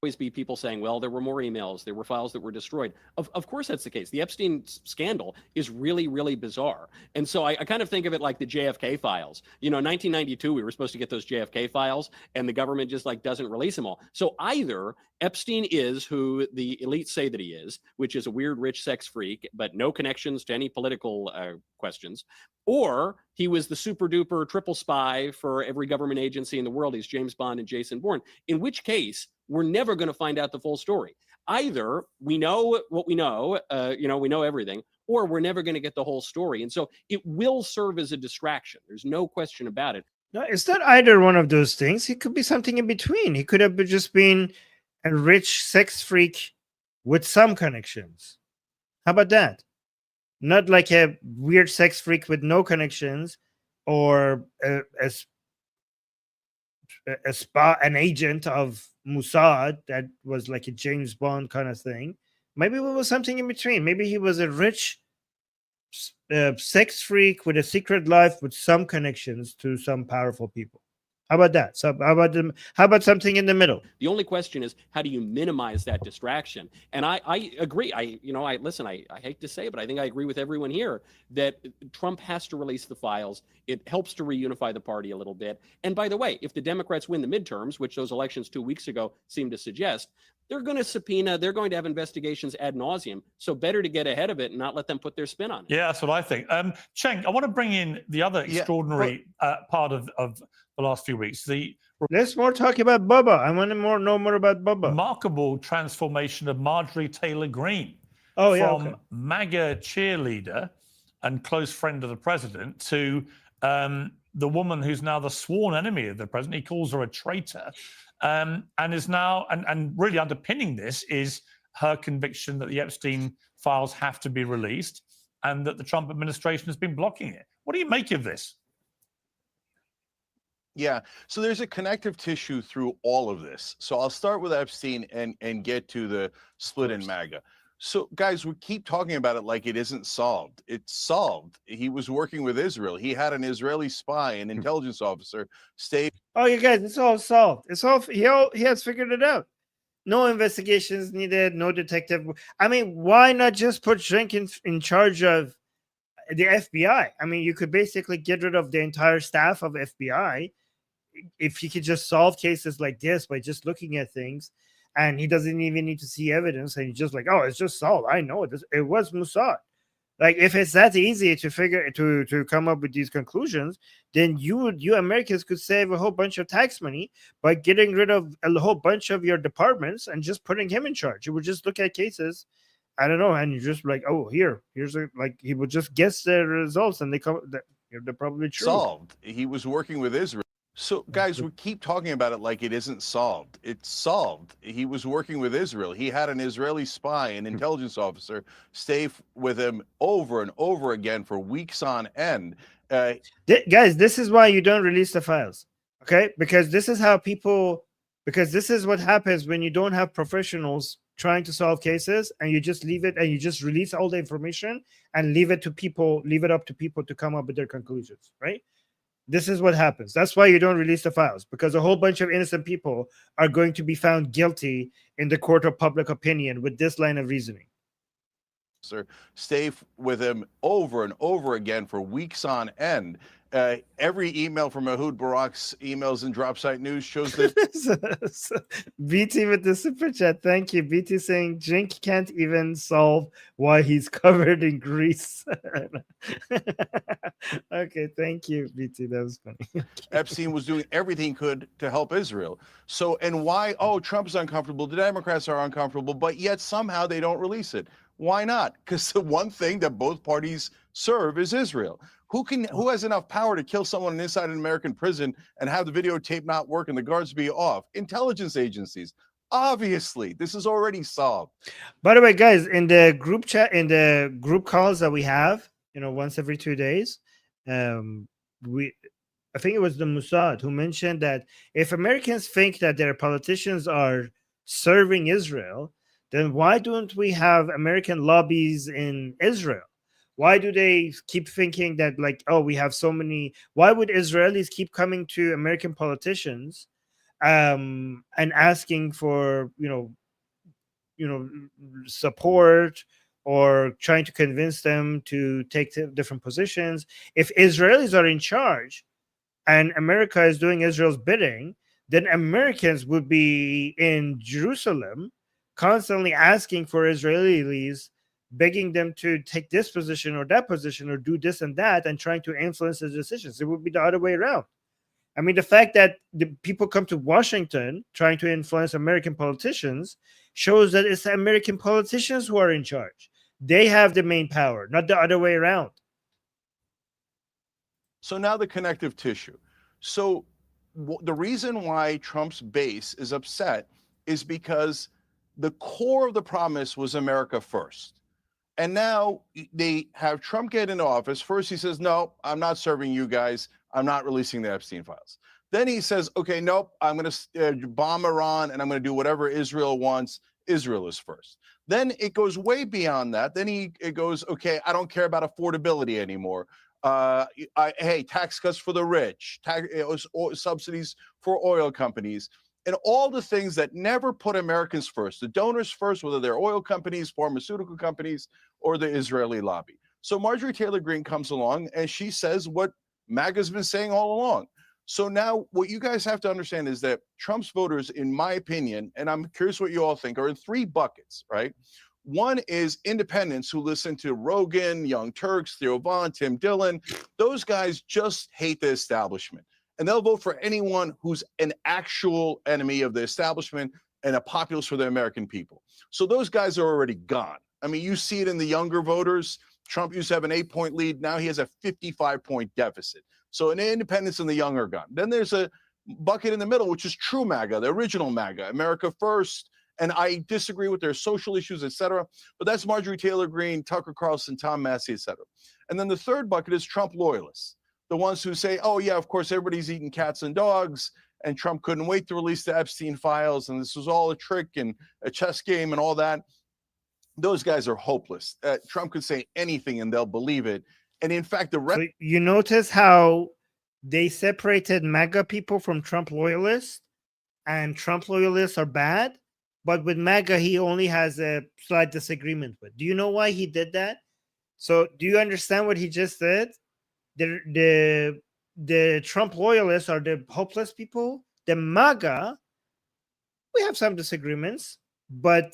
always be people saying, well, there were more emails, there were files that were destroyed. Of course that's the case. The Epstein scandal is really, really bizarre. And so I kind of think of it like the JFK files. 1992, we were supposed to get those JFK files, and the government just doesn't release them all. So either Epstein is who the elites say that he is, which is a weird, rich sex freak, but no connections to any political questions, or he was the super duper triple spy for every government agency in the world. He's James Bond and Jason Bourne, in which case we're never going to find out the full story. Either we know what we know, we know everything, or we're never going to get the whole story. And so it will serve as a distraction. There's no question about it. No, it's not either one of those things. It could be something in between. He could have just been a rich sex freak with some connections. How about that? Not like a weird sex freak with no connections, or an agent of Mossad that was like a James Bond kind of thing. Maybe it was something in between. Maybe he was a rich sex freak with a secret life with some connections to some powerful people. How about that? So how about something in the middle? The only question is, how do you minimize that distraction? And I agree. I hate to say it, but I think I agree with everyone here that Trump has to release the files. It helps to reunify the party a little bit. And by the way, if the Democrats win the midterms, which those elections 2 weeks ago seemed to suggest, they're going to subpoena, they're going to have investigations ad nauseum. So better to get ahead of it and not let them put their spin on it. Yeah, that's what I think. Cheng, I want to bring in the other extraordinary part of the last few weeks. Let's more talk about Bubba. I want to know more about Bubba. Remarkable transformation of Marjorie Taylor Greene from MAGA cheerleader and close friend of the president to the woman who's now the sworn enemy of the president. He calls her a traitor, and is now and really underpinning this is her conviction that the Epstein files have to be released and that the Trump administration has been blocking it. What do you make of this? Yeah, so there's a connective tissue through all of this. So I'll start with Epstein and get to the split in MAGA. So guys, we keep talking about it like it isn't solved. It's solved. He was working with Israel. He had an Israeli spy, an intelligence officer, stay. Oh, you guys, it's all solved. It's all he has figured it out. No investigations needed. No detective. I mean, why not just put Jenkins in charge of the FBI? I mean, you could basically get rid of the entire staff of FBI if you could just solve cases like this by just looking at things, and he doesn't even need to see evidence, and he's just like, oh, it's just solved. I know it was Mossad. Like, if it's that easy to figure to come up with these conclusions, then you Americans could save a whole bunch of tax money by getting rid of a whole bunch of your departments and just putting him in charge. You would just look at cases, I don't know, and you're just like, oh, here's he would just guess the results, and they're probably true. Solved. He was working with Israel. So guys, we keep talking about it like it isn't solved. It's solved. He was working with Israel. He had an Israeli spy, an intelligence officer, stay with him over and over again for weeks on end. Guys, this is why you don't release the files, okay? Because this is what happens when you don't have professionals trying to solve cases, and you just leave it, and you just release all the information and leave it up to people to come up with their conclusions, right? This is what happens. That's why you don't release the files, because a whole bunch of innocent people are going to be found guilty in the court of public opinion with this line of reasoning. Stay with him over and over again for weeks on end. Every email from Ehud Barak's emails and Drop Site News shows that. BT with the super chat. Thank you. BT saying Jink can't even solve why he's covered in grease. Okay, thank you, BT. That was funny. Epstein was doing everything he could to help Israel. So, and why? Oh, Trump's uncomfortable. The Democrats are uncomfortable, but yet somehow they don't release it. Why not? Because the one thing that both parties serve is Israel. Who has enough power to kill someone inside an American prison and have the videotape not work and the guards be off? Intelligence agencies. Obviously, this is already solved. By the way, guys, in the group chat, in the group calls that we have, once every 2 days, I think it was the Mossad who mentioned that if Americans think that their politicians are serving Israel, then why don't we have American lobbies in Israel? Why do they keep thinking that, like, oh, we have so many? Why would Israelis keep coming to American politicians and asking for, support or trying to convince them to take different positions? If Israelis are in charge and America is doing Israel's bidding, then Americans would be in Jerusalem constantly asking for Israelis, begging them to take this position or that position or do this and that, and trying to influence the decisions. It would be the other way around. I mean, the fact that the people come to Washington trying to influence American politicians shows that it's the American politicians who are in charge. They have the main power, not the other way around. So now the connective tissue. So the reason why Trump's base is upset is because the core of the promise was America first. And now they have Trump get into office. First, he says, no, I'm not serving you guys. I'm not releasing the Epstein files. Then he says, okay, nope, I'm going to bomb Iran and I'm going to do whatever Israel wants. Israel is first. Then it goes way beyond that. Then it goes, okay, I don't care about affordability anymore. Hey, tax cuts for the rich, subsidies for oil companies, and all the things that never put Americans first, the donors first, whether they're oil companies, pharmaceutical companies, or the Israeli lobby. So Marjorie Taylor Greene comes along and she says what MAGA's been saying all along. So now what you guys have to understand is that Trump's voters, in my opinion, and I'm curious what you all think, are in three buckets, right? One is independents who listen to Rogan, Young Turks, Theo Von, Tim Dillon. Those guys just hate the establishment. And they'll vote for anyone who's an actual enemy of the establishment and a populist for the American people. So those guys are already gone. I mean, you see it in the younger voters. Trump used to have an 8-point lead. Now he has a 55-point deficit. So an independents and the young are gone. Then there's a bucket in the middle, which is true MAGA, the original MAGA, America First. And I disagree with their social issues, et cetera. But that's Marjorie Taylor Greene, Tucker Carlson, Tom Massey, et cetera. And then the third bucket is Trump loyalists, the ones who say, oh, yeah, of course, everybody's eating cats and dogs, and Trump couldn't wait to release the Epstein files, and this was all a trick and a chess game and all that. Those guys are hopeless. Trump could say anything and they'll believe it. And in fact, the rest. So you notice how they separated MAGA people from Trump loyalists, and Trump loyalists are bad, but with MAGA, he only has a slight disagreement with. Do you know why he did that? So do you understand what he just said? The Trump loyalists are the hopeless people. The MAGA, we have some disagreements, but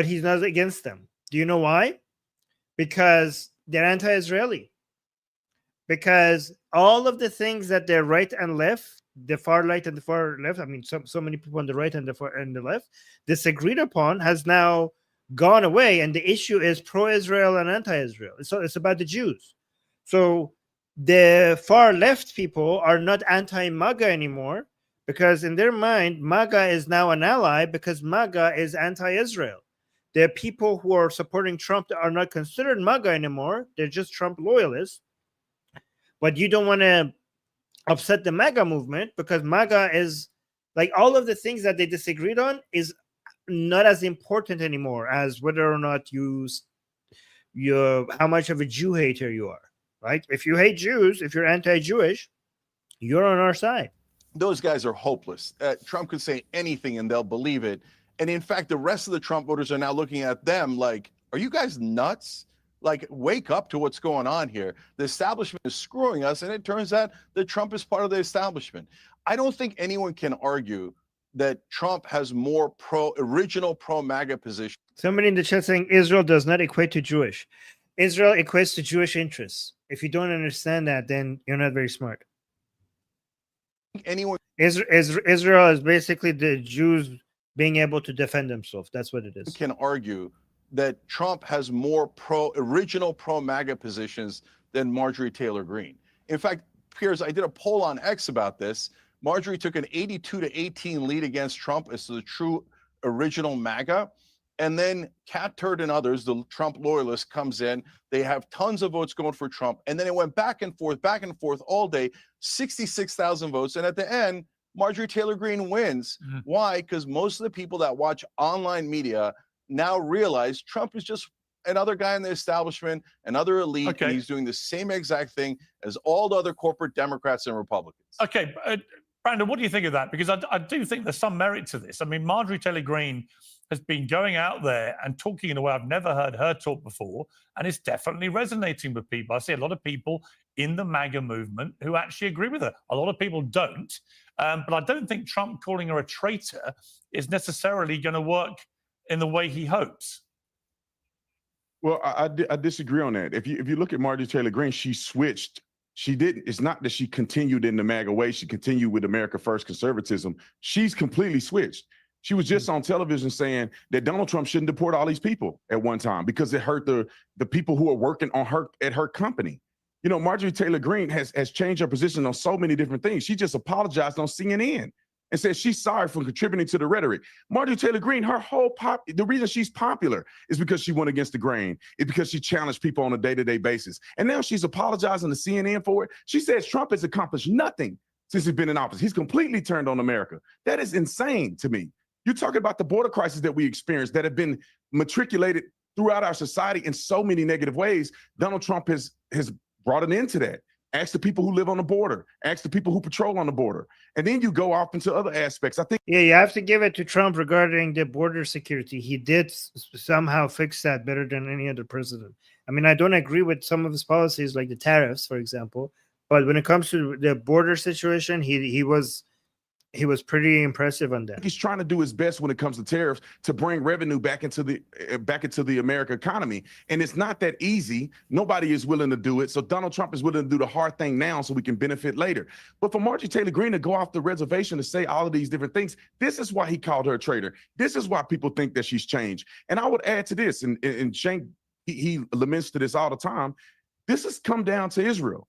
he's not against them. Do you know why? Because they're anti-Israeli. Because all of the things that the right and left, the far right and the far left, I mean, so many people on the right and the far and the left disagreed upon has now gone away, and the issue is pro-Israel and anti-Israel. So it's about the Jews. So the far left people are not anti-MAGA anymore, because in their mind, MAGA is now an ally because MAGA is anti-Israel. The people who are supporting Trump are not considered MAGA anymore. They're just Trump loyalists. But you don't want to upset the MAGA movement, because MAGA is like all of the things that they disagreed on is not as important anymore as whether or not you how much of a Jew hater you are, right? If you hate Jews, if you're anti-Jewish, you're on our side. Those guys are hopeless. Trump could say anything and they'll believe it. And in fact, the rest of the Trump voters are now looking at them like, are you guys nuts? Like, wake up to what's going on here. The establishment is screwing us, and it turns out that Trump is part of the establishment. I don't think anyone can argue that Trump has more original pro-MAGA position. Somebody in the chat saying Israel does not equate to Jewish. Israel equates to Jewish interests. If you don't understand that, then you're not very smart. Anyone Israel is basically the Jews being able to defend themselves. That's what it is. Can argue that Trump has more original pro-MAGA positions than Marjorie Taylor Greene. In fact, Piers, I did a poll on X about this. Marjorie took an 82-18 lead against Trump as the true original MAGA. And then Cat Turd and others, the Trump loyalists, comes in. They have tons of votes going for Trump. And then it went back and forth all day, 66,000 votes. And at the end, Marjorie Taylor Greene wins. Why? Because most of the people that watch online media now realize Trump is just another guy in the establishment, another elite, and he's doing the same exact thing as all the other corporate Democrats and Republicans. Okay, Brandon, what do you think of that? Because I do think there's some merit to this. I mean, Marjorie Taylor Greene has been going out there and talking in a way I've never heard her talk before, and it's definitely resonating with people. I see a lot of people in the MAGA movement who actually agree with her. A lot of people don't, but I don't think Trump calling her a traitor is necessarily going to work in the way he hopes. Well, I disagree on that. If you look at Marjorie Taylor Greene, she switched. She didn't. It's not that she continued in the MAGA way. She continued with America First conservatism. She's completely switched. She was just on television saying that Donald Trump shouldn't deport all these people at one time because it hurt the people who are working on her at her company. You know, Marjorie Taylor Greene has changed her position on so many different things. She just apologized on CNN and said she's sorry for contributing to the rhetoric. Marjorie Taylor Greene, her whole the reason she's popular is because she went against the grain. It's because she challenged people on a day-to-day basis. And now she's apologizing to CNN for it. She says Trump has accomplished nothing since he's been in office. He's completely turned on America. That is insane to me. You're talking about the border crisis that we experienced that have been matriculated throughout our society in so many negative ways. Donald Trump has brought an end to that. Ask the people who live on the border. Ask the people who patrol on the border. And then you go off into other aspects. I think. Yeah, you have to give it to Trump regarding the border security. He did somehow fix that better than any other president. I mean, I don't agree with some of his policies, like the tariffs, for example. But when it comes to the border situation, he was pretty impressive on that. He's trying to do his best when it comes to tariffs to bring revenue back into the American economy, and it's not that easy. Nobody is willing to do it, so Donald Trump is willing to do the hard thing now so we can benefit later. But for Marjorie Taylor Greene to go off the reservation to say all of these different things, this is why he called her a traitor. This is why people think that she's changed. And I would add to this, and Shank, he laments to this all the time. This has come down to Israel.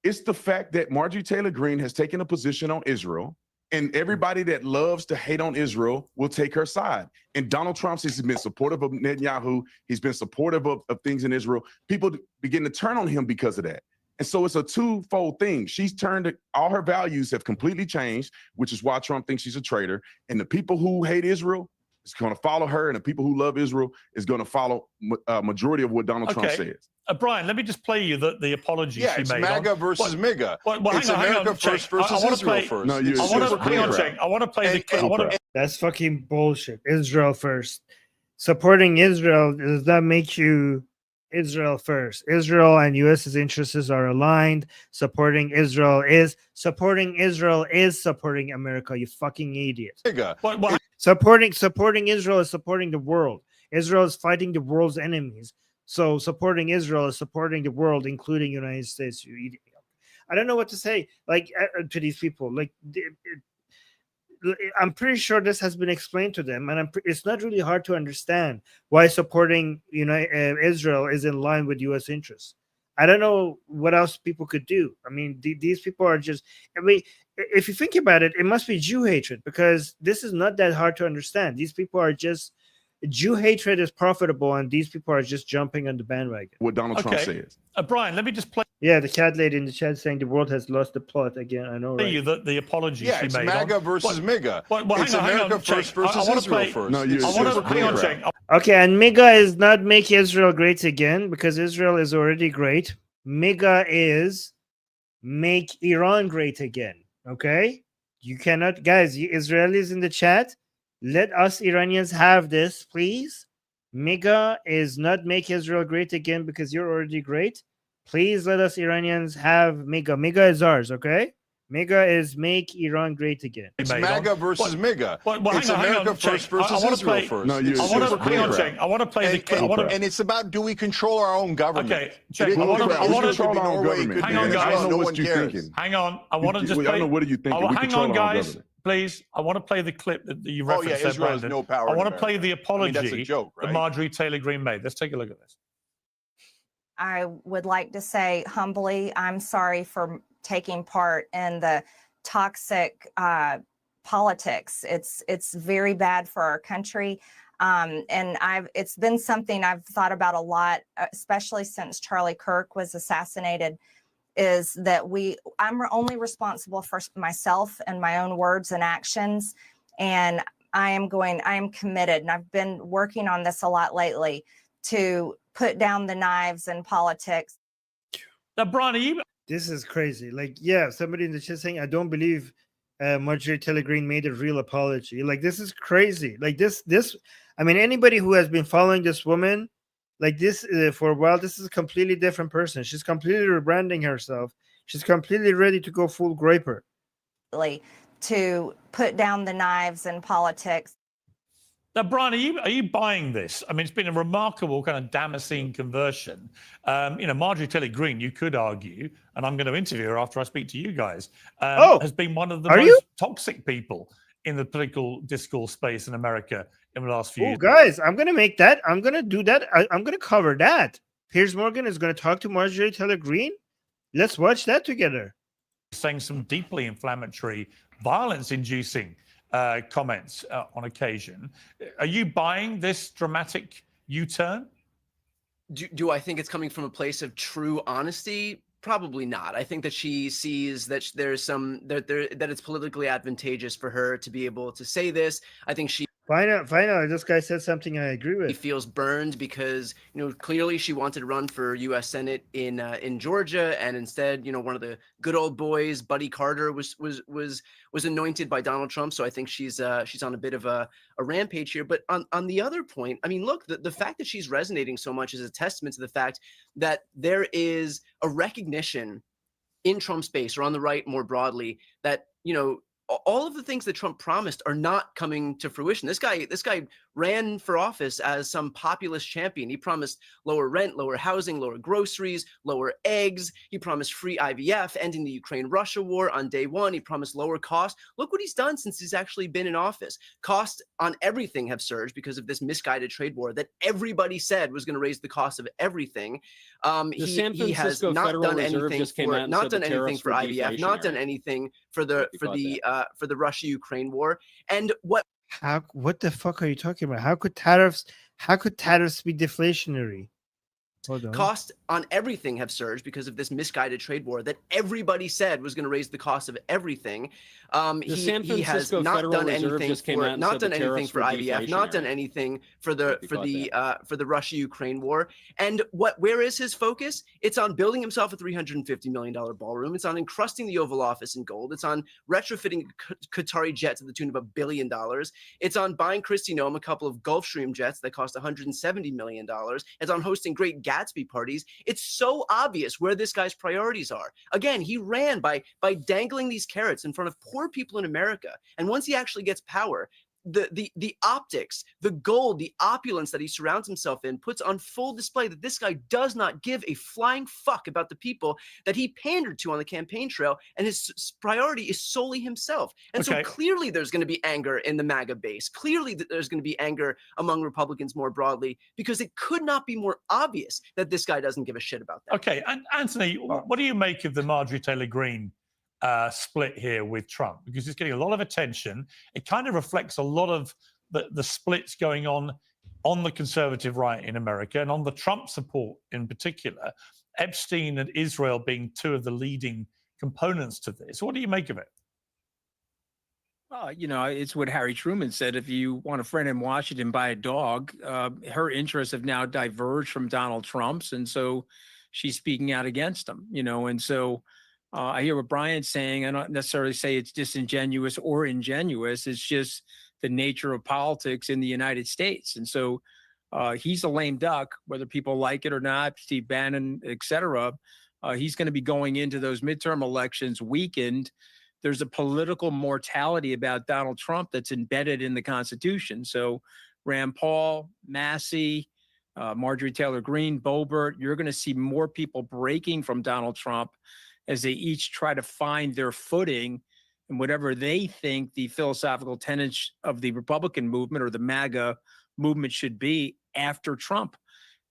It's the fact that Marjorie Taylor Greene has taken a position on Israel. And everybody that loves to hate on Israel will take her side. And Donald Trump has been supportive of Netanyahu. He's been supportive of things in Israel. People begin to turn on him because of that. And so it's a twofold thing. She's turned all her values have completely changed, which is why Trump thinks she's a traitor. And the people who hate Israel is going to follow her. And the people who love Israel is going to follow majority of what Donald Trump says. Brian, let me just play you the apology she it's made. MAGA versus MAGA. It's America first versus Israel first. No, I want to play the clip. That's fucking bullshit. Israel first. Supporting Israel does not make you Israel first. Israel and U.S.'s interests are aligned. Supporting Israel is supporting America. You fucking idiot. Supporting Israel is supporting the world. Israel is fighting the world's enemies. So supporting Israel is supporting the world, including the United States. I don't know what to say, like, to these people. Like, I'm pretty sure this has been explained to them, and it's not really hard to understand why supporting Israel is in line with U.S. interests. I don't know what else people could do. I mean, these people are just. I mean, if you think about it, it must be Jew hatred, because this is not that hard to understand. These people are just. Jew hatred is profitable, and these people are just jumping on the bandwagon. What Donald Trump says. Brian, let me just play. Yeah, the cat lady in the chat saying the world has lost the plot again. I know, right? You the apology she made. It's MAGA versus MAGA. It's America first versus Israel first. No, hang on, Jake. Okay, and MAGA is not make Israel great again, because Israel is already great. MAGA is make Iran great again. Okay, you cannot, guys. You Israelis in the chat. Let us Iranians have this, please. MAGA is not make Israel great again because you're already great. Please let us Iranians have MAGA. MAGA is ours, okay? MAGA is make Iran great again. It's MAGA versus MAGA. It's America first versus Israel first. No, I want to play the clip. And it's about, do we control our own government? Okay, Jake, I want to control our own government. Hang on, guys. I don't know what you're thinking. Hang on. I want to just play. I don't know what are you thinking. Hang on, guys. Please, I want to play the clip that you referenced. Israel has no power. I want to play the apology that's a joke, right? that Marjorie Taylor Greene made. Let's take a look at this. I would like to say humbly, I'm sorry for taking part in the toxic politics. It's very bad for our country. And it's been something I've thought about a lot, especially since Charlie Kirk was assassinated, is that I'm only responsible for myself and my own words and actions. And I am committed, and I've been working on this a lot lately, to put down the knives in politics. Now, Brian, this is crazy. Like, yeah, somebody in the chat saying, I don't believe Marjorie Taylor Greene made a real apology. Like, this is crazy. Like, this, I mean, anybody who has been following this woman, like this for a while, this is a completely different person. She's completely rebranding herself. She's completely ready to go full groyper. To put down the knives in politics. Now, Brian, are you buying this? I mean, it's been a remarkable kind of Damascene conversion. Marjorie Taylor Greene, you could argue, and I'm going to interview her after I speak to you guys, has been one of the most toxic people in the political discourse space in America in the last few years. Guys, I'm going to make that. I'm going to do that. I'm going to cover that. Piers Morgan is going to talk to Marjorie Taylor Greene. Let's watch that together. Saying some deeply inflammatory, violence-inducing comments on occasion. Are you buying this dramatic U-turn? Do I think it's coming from a place of true honesty? Probably not. I think that she sees that there's that it's politically advantageous for her to be able to say this. I think she. Find out. This guy said something I agree with. He feels burned because, clearly she wanted to run for U.S. Senate in Georgia, and instead, one of the good old boys, Buddy Carter, was anointed by Donald Trump. So I think she's on a bit of a rampage here. But on the other point, I mean, look, the fact that she's resonating so much is a testament to the fact that there is a recognition in Trump's base, or on the right more broadly, that all of the things that Trump promised are not coming to fruition. This guy ran for office as some populist champion. He promised lower rent, lower housing, lower groceries, lower eggs. He promised free IVF, ending the Ukraine-Russia war on day one. He promised lower costs. Look what he's done since he's actually been in office. Costs on everything have surged because of this misguided trade war that everybody said was going to raise the cost of everything. He has not done anything for IVF, not done anything for the Russia-Ukraine war. And What the fuck are you talking about? How could tariffs be deflationary? Hold on. Costs on everything have surged because of this misguided trade war that everybody said was going to raise the cost of everything. He has not done anything for IVF, not done anything for the Russia-Ukraine war. And where is his focus? It's on building himself a $350 million ballroom. It's on encrusting the Oval Office in gold. It's on retrofitting Qatari jets to the tune of $1 billion. It's on buying Kristi Noem a couple of Gulfstream jets that cost $170 million. It's on hosting great Gatsby parties. It's so obvious where this guy's priorities are. Again, he ran by dangling these carrots in front of poor people in America. And once he actually gets power, the optics, the gold, the opulence that he surrounds himself in puts on full display that this guy does not give a flying fuck about the people that he pandered to on the campaign trail, and his priority is solely himself. And so clearly there's going to be anger in the MAGA base. Clearly there's going to be anger among Republicans more broadly, because it could not be more obvious that this guy doesn't give a shit about that. Okay, and Anthony, what do you make of the Marjorie Taylor Greene split here with Trump? Because it's getting a lot of attention. It kind of reflects a lot of the splits going on the conservative right in America, and on the Trump support in particular. Epstein and Israel being two of the leading components to this. What do you make of it? Well, it's what Harry Truman said. If you want a friend in Washington, buy a dog. Her interests have now diverged from Donald Trump's, and so she's speaking out against him, and so I hear what Brian's saying. I don't necessarily say it's disingenuous or ingenuous. It's just the nature of politics in the United States. And so he's a lame duck, whether people like it or not, Steve Bannon, et cetera. He's going to be going into those midterm elections weakened. There's a political mortality about Donald Trump that's embedded in the Constitution. So Rand Paul, Massey, Marjorie Taylor Greene, Boebert, you're going to see more people breaking from Donald Trump as they each try to find their footing in whatever they think the philosophical tenets of the Republican movement or the MAGA movement should be after Trump.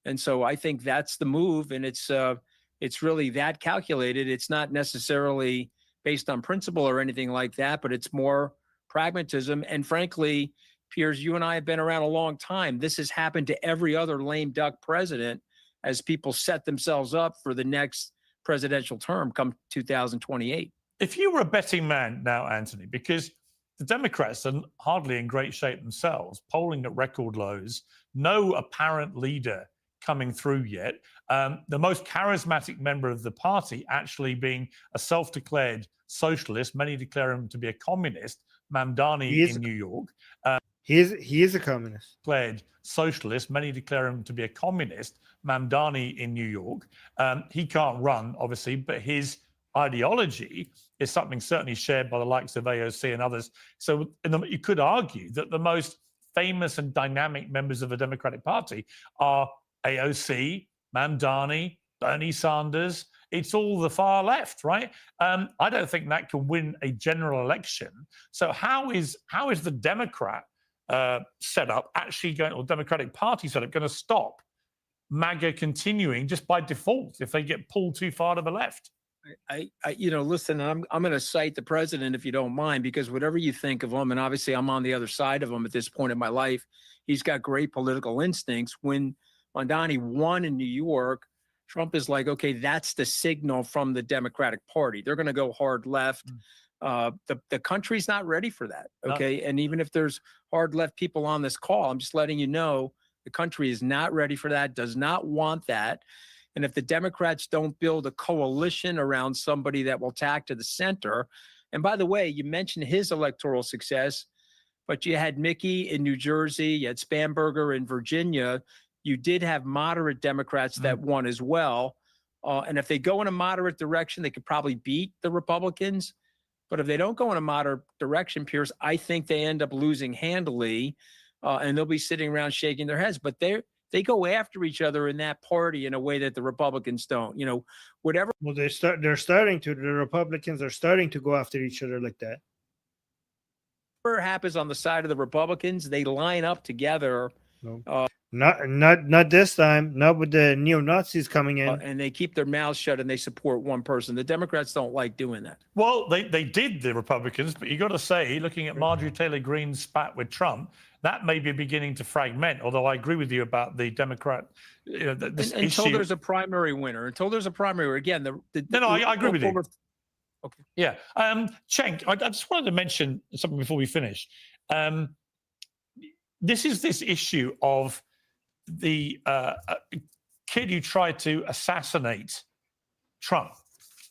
And so I think that's the move, and it's really that calculated. It's not necessarily based on principle or anything like that, but it's more pragmatism. And frankly, Piers, you and I have been around a long time. This has happened to every other lame duck president as people set themselves up for the next presidential term come 2028. If you were a betting man now, Anthony, because the Democrats are hardly in great shape themselves, polling at record lows, no apparent leader coming through yet, the most charismatic member of the party actually being a self-declared socialist, many declare him to be a communist, Mamdani in New York. He is a communist. Declared socialist, many declare him to be a communist, Mamdani in New York. He can't run, obviously, but his ideology is something certainly shared by the likes of AOC and others. So you could argue that the most famous and dynamic members of the Democratic Party are AOC, Mamdani, Bernie Sanders. It's all the far left, right? I don't think that can win a general election. So how is the Democrat setup actually going, or Democratic Party setup, going to stop MAGA continuing just by default if they get pulled too far to the left? Listen, I'm going to cite the president if you don't mind, because whatever you think of him, and obviously I'm on the other side of him at this point in my life, he's got great political instincts. When Mamdani won in New York, Trump is like, okay, that's the signal from the Democratic Party. They're going to go hard left. The country's not ready for that. No. Okay. And even if there's hard left people on this call, I'm just letting you know the country is not ready for that, does not want that. And if the Democrats don't build a coalition around somebody that will tack to the center, and by the way, you mentioned his electoral success, but you had Mickey in New Jersey, you had Spamberger in Virginia. You did have moderate Democrats that won as well. And if they go in a moderate direction, they could probably beat the Republicans. But if they don't go in a moderate direction, Piers, I think they end up losing handily, and they'll be sitting around shaking their heads. But they go after each other in that party in a way that the Republicans don't. You know, whatever. Well, they're starting to. The Republicans are starting to go after each other like that. Whatever happens on the side of the Republicans, they line up together. No. Not this time. Not with the neo-Nazis coming in. And they keep their mouths shut and they support one person. The Democrats don't like doing that. Well, they did, the Republicans, but you got to say, looking at Marjorie Taylor Greene's spat with Trump, that may be beginning to fragment. Although I agree with you about the Democrat, this until issue. there's a primary winner. Until there's a primary again. I agree with you. Okay. Yeah, Cenk, I just wanted to mention something before we finish. This is this issue of the kid who tried to assassinate Trump,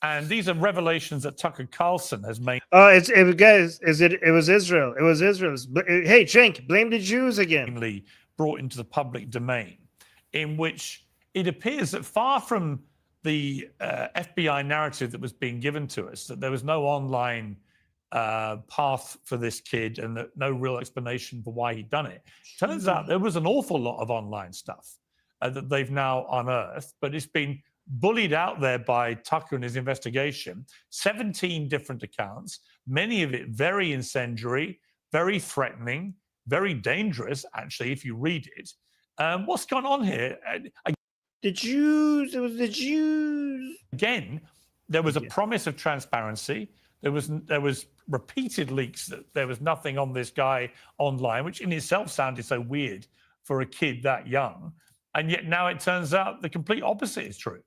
and these are revelations that Tucker Carlson has made. It was Israel. It was Israel's. Hey, Cenk, blame the Jews again. Brought into the public domain, in which it appears that far from the FBI narrative that was being given to us, that there was no online path for this kid and that no real explanation for why he'd done it. Turns out there was an awful lot of online stuff that they've now unearthed, but it's been bullied out there by Tucker in his investigation. 17 different accounts, many of it very incendiary, very threatening, very dangerous, actually, if you read it. What's going on here? The Jews. It was the Jews. Again, there was a promise of transparency. There was repeated leaks that there was nothing on this guy online, which in itself sounded so weird for a kid that young. And yet now it turns out the complete opposite is true.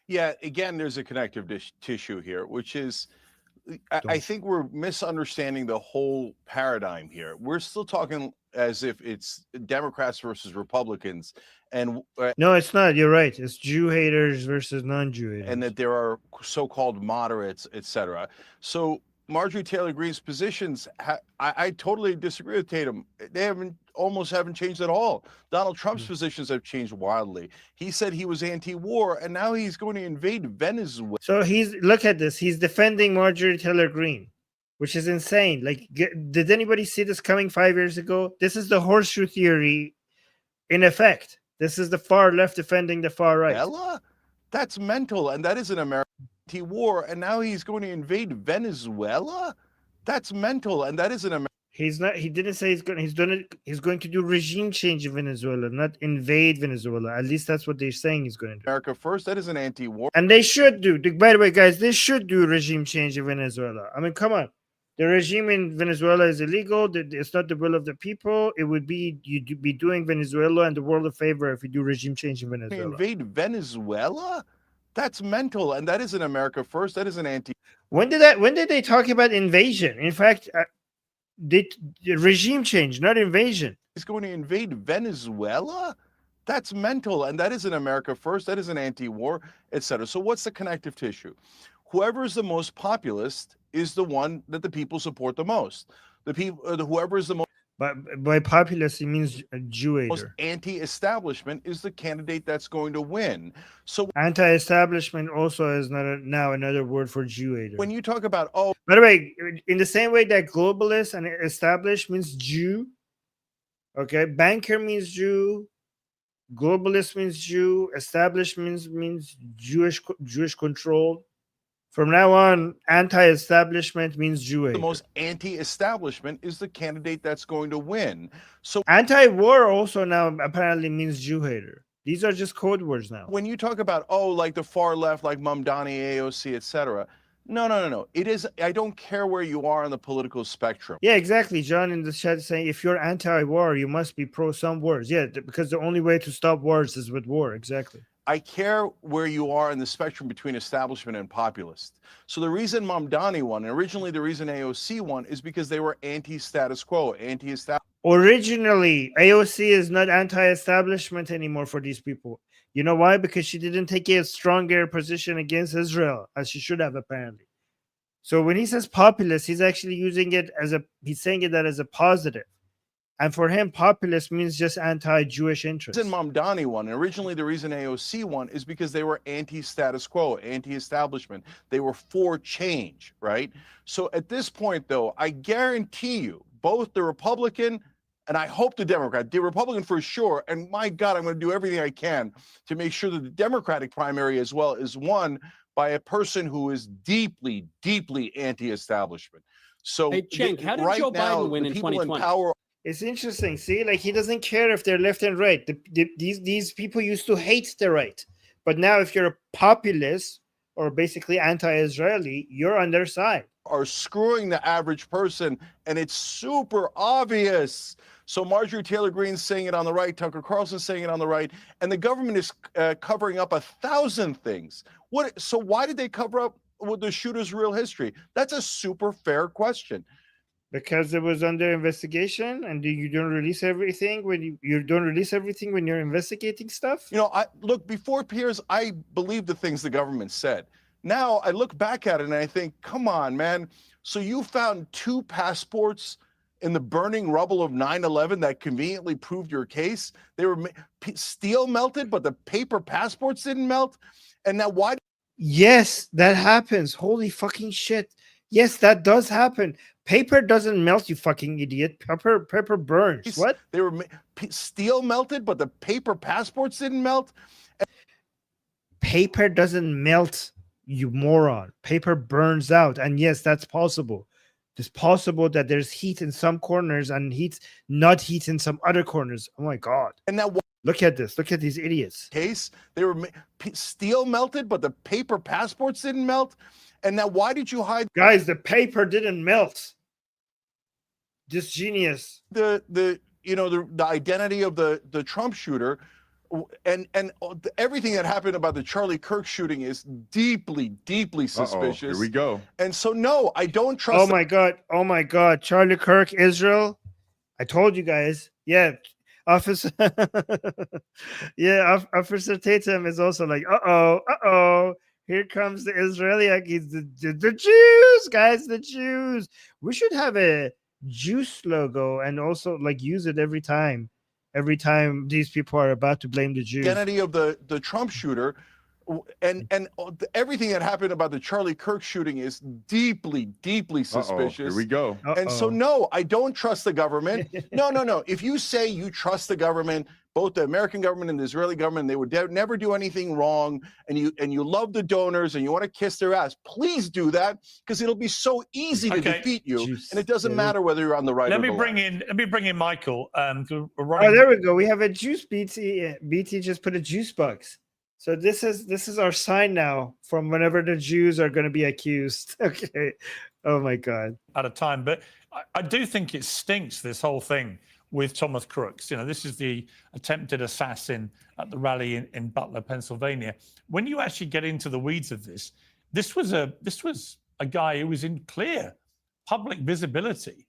Yeah, again, there's a connective tissue here, which is, I think we're misunderstanding the whole paradigm here. We're still talking as if it's Democrats versus Republicans, and no, it's not. You're right. It's Jew haters versus non-Jew haters, and that there are so-called moderates, etc. So Marjorie Taylor Greene's positions, I totally disagree with Tatum. They almost haven't changed at all. Donald Trump's positions have changed wildly. He said he was anti-war, and now he's going to invade Venezuela. So look at this. He's defending Marjorie Taylor Greene, which is insane. Like, did anybody see this coming 5 years ago? This is the horseshoe theory in effect. This is the far left defending the far right. Ella? That's mental, and that is an American anti-war, and now he's going to invade Venezuela? That's mental, and that is an American. He's not. He didn't say he's going to do regime change in Venezuela, not invade Venezuela. At least that's what they're saying he's going to do. America first. That is an anti-war. And they should do. By the way, guys, they should do regime change in Venezuela. I mean, come on. The regime in Venezuela is illegal. It's not the will of the people. It would be you'd be doing Venezuela and the world a favor if you do regime change in Venezuela. Invade Venezuela? That's mental, and that is an America first. That is an anti. When did they talk about invasion? In fact, regime change, not invasion. He's going to invade Venezuela? That's mental, and that is an America first. That is an anti-war, etc. So what's the connective tissue? Whoever is the most populist is the one that the people support the most. The people, whoever is the most. But by populist, it means a Jew hater. Most anti-establishment is the candidate that's going to win. So anti-establishment also is now another word for Jew hater. When you talk about by the way, in the same way that globalist and established means Jew, okay, banker means Jew, globalist means Jew, establishment means Jewish control. From now on, anti-establishment means Jew hater. The most anti-establishment is the candidate that's going to win. So anti-war also now apparently means Jew hater. These are just code words now. When you talk about, like the far left, like Mamdani, AOC, etc. No. It is, I don't care where you are on the political spectrum. Yeah, exactly. John in the chat is saying, if you're anti-war, you must be pro some wars. Yeah, because the only way to stop wars is with war. Exactly. I care where you are in the spectrum between establishment and populist. So the reason Mamdani won, and originally the reason AOC won, is because they were anti-status quo, anti-establishment. Originally, AOC is not anti-establishment anymore for these people. You know why? Because she didn't take a stronger position against Israel, as she should have, apparently. So when he says populist, he's actually using it as he's saying that as a positive. And for him, populist means just anti-Jewish interests. The reason Mamdani won, and originally the reason AOC won, is because they were anti-status quo, anti-establishment. They were for change, right? So at this point, though, I guarantee you, both the Republican and I hope the Republican for sure, and my God, I'm going to do everything I can to make sure that the Democratic primary as well is won by a person who is deeply, deeply anti-establishment. So hey, Cenk, how did right Joe now, Biden win the in people 2020? in power. It's interesting. See, like he doesn't care if they're left and right. These people used to hate the right, but now if you're a populist or basically anti-Israeli, you're on their side. Are screwing the average person, and it's super obvious. So Marjorie Taylor Greene's saying it on the right, Tucker Carlson's saying it on the right, and the government is covering up 1,000 things. So why did they cover up with the shooter's real history? That's a super fair question. Because it was under investigation, and you don't release everything when you don't release everything when you're investigating stuff. You know, look, before Piers, I believed the things the government said. Now I look back at it and I think, come on, man. So you found 2 passports in the burning rubble of 9/11 that conveniently proved your case. They were steel melted, but the paper passports didn't melt. And now why? Yes, that happens. Holy fucking shit. Yes, that does happen. Paper doesn't melt, you fucking idiot. Paper burns. What? They were steel melted, but the paper passports didn't melt. Paper doesn't melt, you moron. Paper burns out. And yes, that's possible. It's possible that there's heat in some corners and not heat in some other corners. Oh my God. And now look at this. Look at these idiots. Case, they were steel melted, but the paper passports didn't melt. And now why did you hide? Guys, the paper didn't melt. This genius. The identity of the Trump shooter, and everything that happened about the Charlie Kirk shooting is deeply, deeply suspicious. Here we go. And so no, I don't trust. Oh my God. Oh my God. Charlie Kirk, Israel. I told you guys. Yeah. Officer Officer Tatum is also like, here comes the Israeli. The Jews, guys, the Jews. We should have a juice logo and also like use it every time these people are about to blame the Jews. Identity of the Trump shooter, and everything that happened about the Charlie Kirk shooting is deeply, deeply suspicious. Here we go. And so no, I don't trust the government. No. If you say you trust the government, both the American government and the Israeli government, they would never do anything wrong, and you love the donors and you want to kiss their ass, please do that, because it'll be so easy to defeat you, and it doesn't matter whether you're on the right or the left. Let me bring in Michael. Oh, there we go. We have a juice. BT just put a juice box. So this is our sign now from whenever the Jews are going to be accused. Okay. Oh my God. At a time, but I do think it stinks, this whole thing with Thomas Crooks. You know, this is the attempted assassin at the rally in Butler, Pennsylvania. When you actually get into the weeds of this was a guy who was in clear public visibility,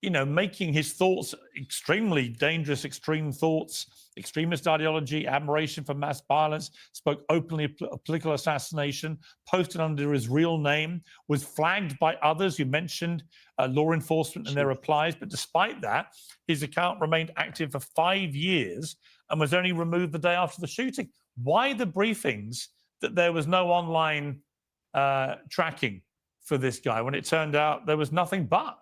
you know, making his thoughts extremely dangerous, extreme thoughts, extremist ideology, admiration for mass violence, spoke openly of political assassination, posted under his real name, was flagged by others who mentioned law enforcement in their replies. But despite that, his account remained active for 5 years and was only removed the day after the shooting. Why the briefings that there was no online tracking for this guy when it turned out there was nothing but?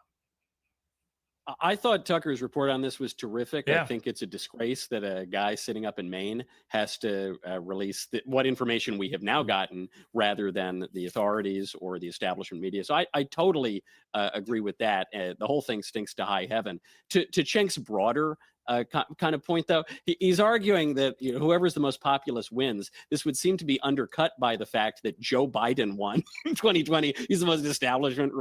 I thought Tucker's report on this was terrific. Yeah. I think it's a disgrace that a guy sitting up in Maine has to release what information we have now gotten rather than the authorities or the establishment media. So I totally agree with that. The whole thing stinks to high heaven. To Cenk's broader kind of point, though. He's arguing that whoever's the most populous wins. This would seem to be undercut by the fact that Joe Biden won in 2020. He's the most establishment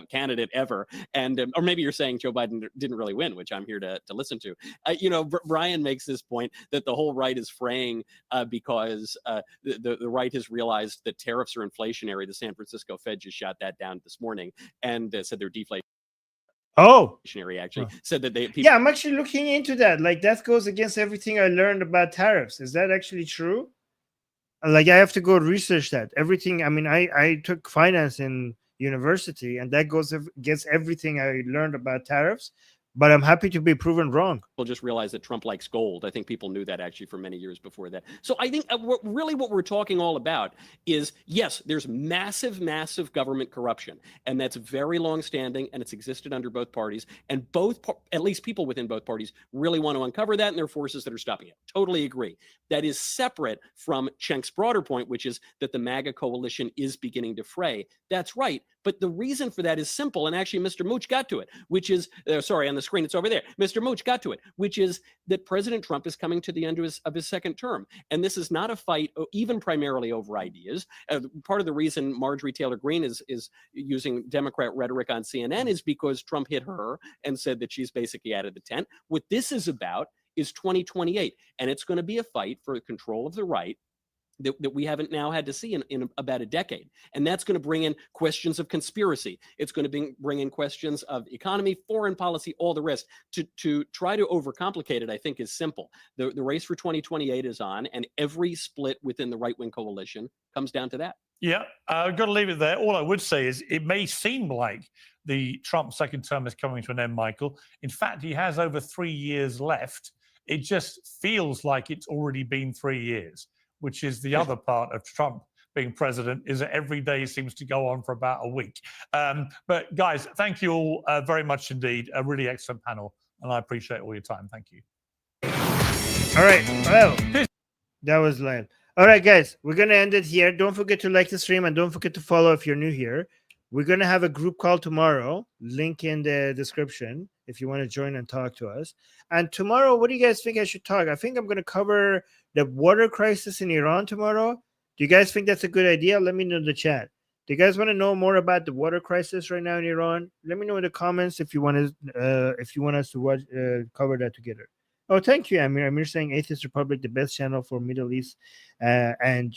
candidate ever. And or maybe you're saying Joe Biden didn't really win, which I'm here to listen to. Brian makes this point that the whole right is fraying because the right has realized that tariffs are inflationary. The San Francisco Fed just shot that down this morning and said they're deflationary. Oh, actually said that they. Yeah, I'm actually looking into that. Like that goes against everything I learned about tariffs. Is that actually true? Like I have to go research that. Everything. I mean, I took finance in university, and that goes against everything I learned about tariffs. But I'm happy to be proven wrong. People just realize that Trump likes gold. I think people knew that actually for many years before that. So I think really what we're talking all about is, yes, there's massive, massive government corruption. And that's very long-standing, and it's existed under both parties. And at least people within both parties really want to uncover that, and there are forces that are stopping it. Totally agree. That is separate from Cenk's broader point, which is that the MAGA coalition is beginning to fray. That's right. But the reason for that is simple, and actually Mr. Mooch got to it, which is, sorry, on the screen, it's over there. Mr. Mooch got to it, which is that President Trump is coming to the end of his second term. And this is not a fight, even primarily over ideas. Part of the reason Marjorie Taylor Greene is using Democrat rhetoric on CNN is because Trump hit her and said that she's basically out of the tent. What this is about is 2028, and it's going to be a fight for control of the right that we haven't now had to see in about a decade. And that's going to bring in questions of conspiracy. It's going to bring in questions of economy, foreign policy, all the rest. To try to overcomplicate it, I think, is simple. The race for 2028 is on, and every split within the right-wing coalition comes down to that. Yeah, I've got to leave it there. All I would say is it may seem like the Trump second term is coming to an end, Michael. In fact, he has over 3 years left. It just feels like it's already been 3 years, which is the other part of Trump being president, is that every day seems to go on for about a week. But guys, thank you all very much indeed. A really excellent panel, and I appreciate all your time. Thank you. All right. Well, that was lame. All right, guys, we're going to end it here. Don't forget to like the stream, and don't forget to follow if you're new here. We're going to have a group call tomorrow. Link in the description if you want to join and talk to us. And tomorrow, what do you guys think I should talk? I think I'm going to cover the water crisis in Iran tomorrow. Do you guys think that's a good idea? Let me know in the chat. Do you guys want to know more about the water crisis right now in Iran? Let me know in the comments if you want us to watch, cover that together. Oh, thank you, Amir. Amir saying Atheist Republic, the best channel for Middle East and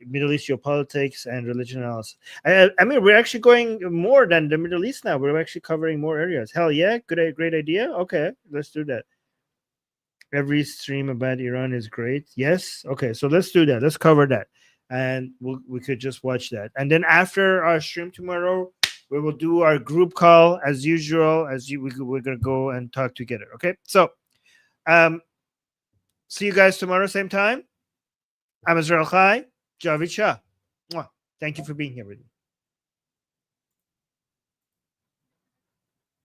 Middle East geopolitics and religion analysis. I mean, we're actually going more than the Middle East now. We're actually covering more areas. Hell yeah, great idea. Okay, let's do that. Every stream about Iran is great. Yes. Okay, so let's do that. Let's cover that, and we could just watch that. And then after our stream tomorrow, we will do our group call as usual. We're gonna go and talk together. Okay, so. See you guys tomorrow, same time. I'm Israel Chai, Javid Shah. Thank you for being here with me.